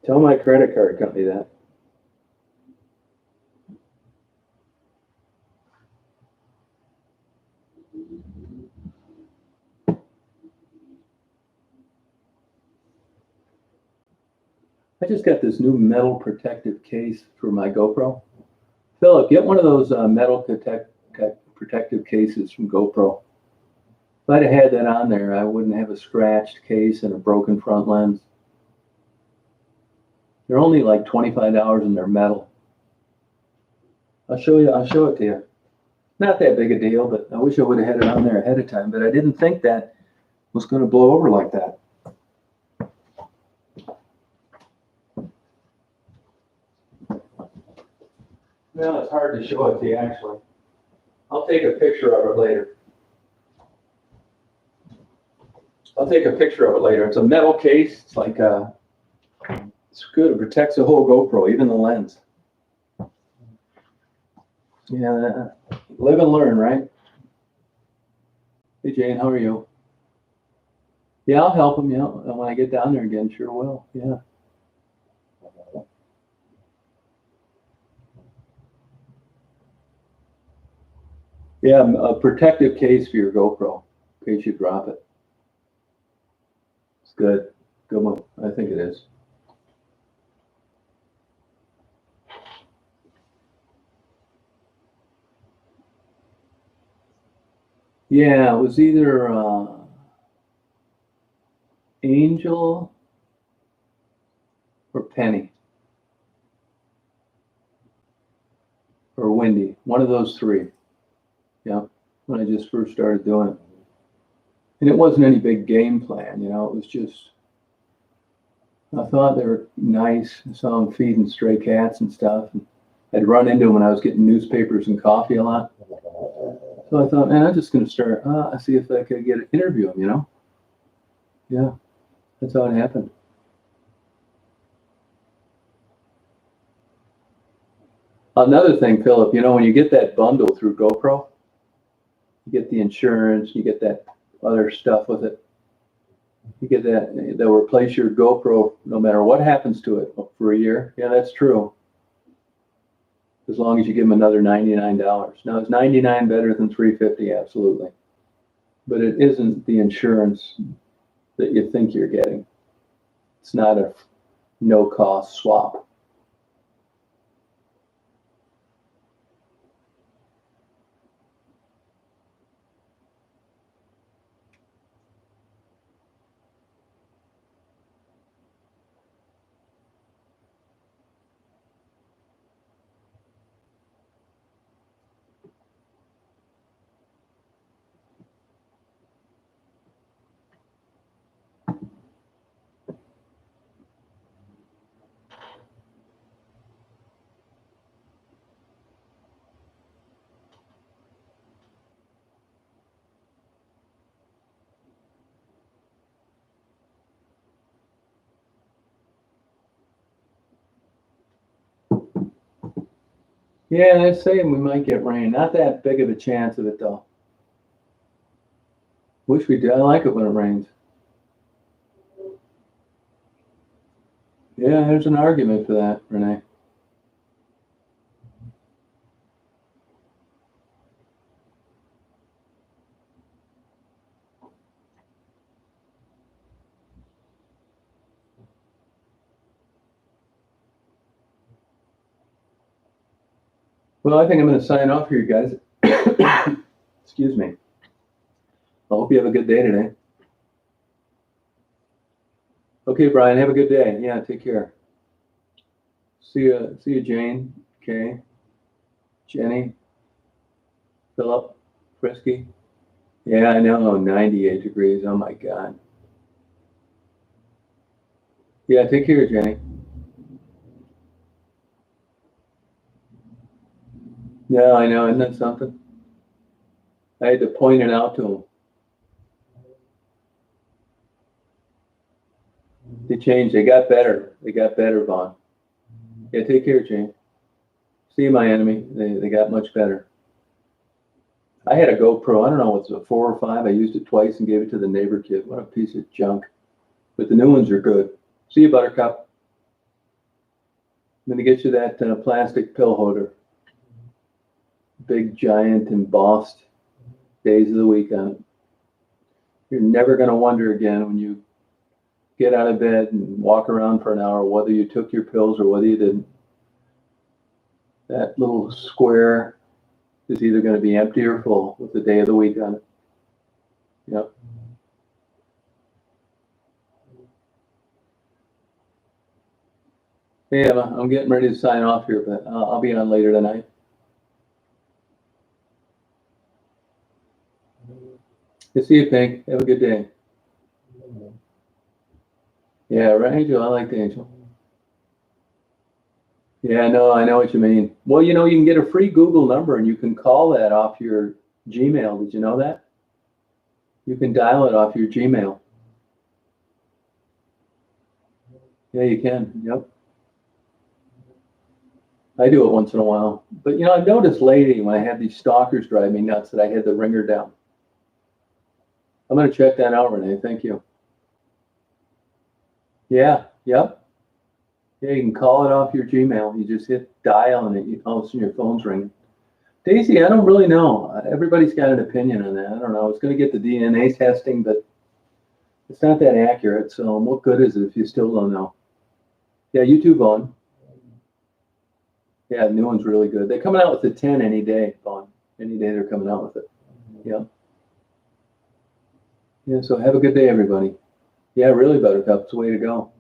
[SPEAKER 1] Tell my credit card company that. I just got this new metal protective case for my GoPro. Philip, get one of those metal protective cases from GoPro. If I'd have had that on there, I wouldn't have a scratched case and a broken front lens. They're only like $25 and they're metal. I'll show it to you. Not that big a deal, but I wish I would have had it on there ahead of time, but I didn't think that was going to blow over like that. Well, it's hard to show it to you, actually. I'll take a picture of it later. It's a metal case. It's like it's good. It protects the whole GoPro, even the lens. Yeah, live and learn, right? Hey, Jane, how are you? Yeah, I'll help him. Yeah, when I get down there again, sure will. Yeah. Yeah, a protective case for your GoPro in case you drop it. It's good. Good one. I think it is. Yeah, it was either Angel or Penny or Wendy. One of those three. Yeah, when I just first started doing it. And it wasn't any big game plan, it was just, I thought they were nice. I saw them feeding stray cats and stuff. And I'd run into them when I was getting newspapers and coffee a lot. So I thought, man, I'm just going to start, see if I could interview them, Yeah, that's how it happened. Another thing, Philip, when you get that bundle through GoPro, you get the insurance, you get that other stuff with it. You get that, they'll replace your GoPro no matter what happens to it for a year. Yeah, that's true. As long as you give them another $99. Now, is $99 better than $350? Absolutely. But it isn't the insurance that you think you're getting. It's not a no-cost swap. Yeah, they're saying we might get rain. Not that big of a chance of it though. Wish we did. I like it when it rains. Yeah, there's an argument for that, Renee. Well, I think I'm going to sign off here, guys. Excuse me. I hope you have a good day today. Okay, Brian, have a good day. Yeah, take care. See you, Jane, Kay, Jenny, Philip, Frisky. Yeah, I know, 98 degrees. Oh my God. Yeah, take care, Jenny. Yeah, I know. Isn't that something? I had to point it out to him. They changed. They got better. They got better, Vaughn. Yeah, take care, Jane. See you, my enemy. They got much better. I had a GoPro. I don't know, it's a 4 or 5. I used it twice and gave it to the neighbor kid. What a piece of junk. But the new ones are good. See you, Buttercup. I'm going to get you that plastic pill holder. Big, giant, embossed days of the week on it. You're never going to wonder again when you get out of bed and walk around for an hour whether you took your pills or whether you didn't. That little square is either going to be empty or full with the day of the week on it. Yep. Hey, Emma, I'm getting ready to sign off here, but I'll be on later tonight. Good to see you, Pink. Have a good day. Yeah, right, Angel. I like the Angel. Yeah, no, I know what you mean. Well, you can get a free Google number and you can call that off your Gmail. Did you know that? You can dial it off your Gmail. Yeah, you can. Yep. I do it once in a while. But, I've noticed lately when I have these stalkers drive me nuts that I had the ringer down. I'm going to check that out, Renee. Thank you. Yeah, yep. Yeah, you can call it off your Gmail. You just hit dial and all of a sudden your phone's ringing. Daisy, I don't really know. Everybody's got an opinion on that. I don't know. It's going to get the DNA testing, but it's not that accurate. So what good is it if you still don't know? Yeah, you too, Vaughn. Yeah, the new one's really good. They're coming out with the 10 any day, Vaughn. Any day they're coming out with it. Yeah. Yeah, so have a good day, everybody. Yeah, really, Buttercup. It's the way to go.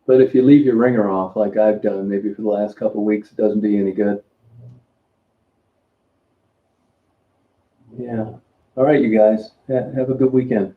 [SPEAKER 1] But if you leave your ringer off, like I've done, maybe for the last couple of weeks, it doesn't do you any good. Yeah. All right, you guys. Have a good weekend.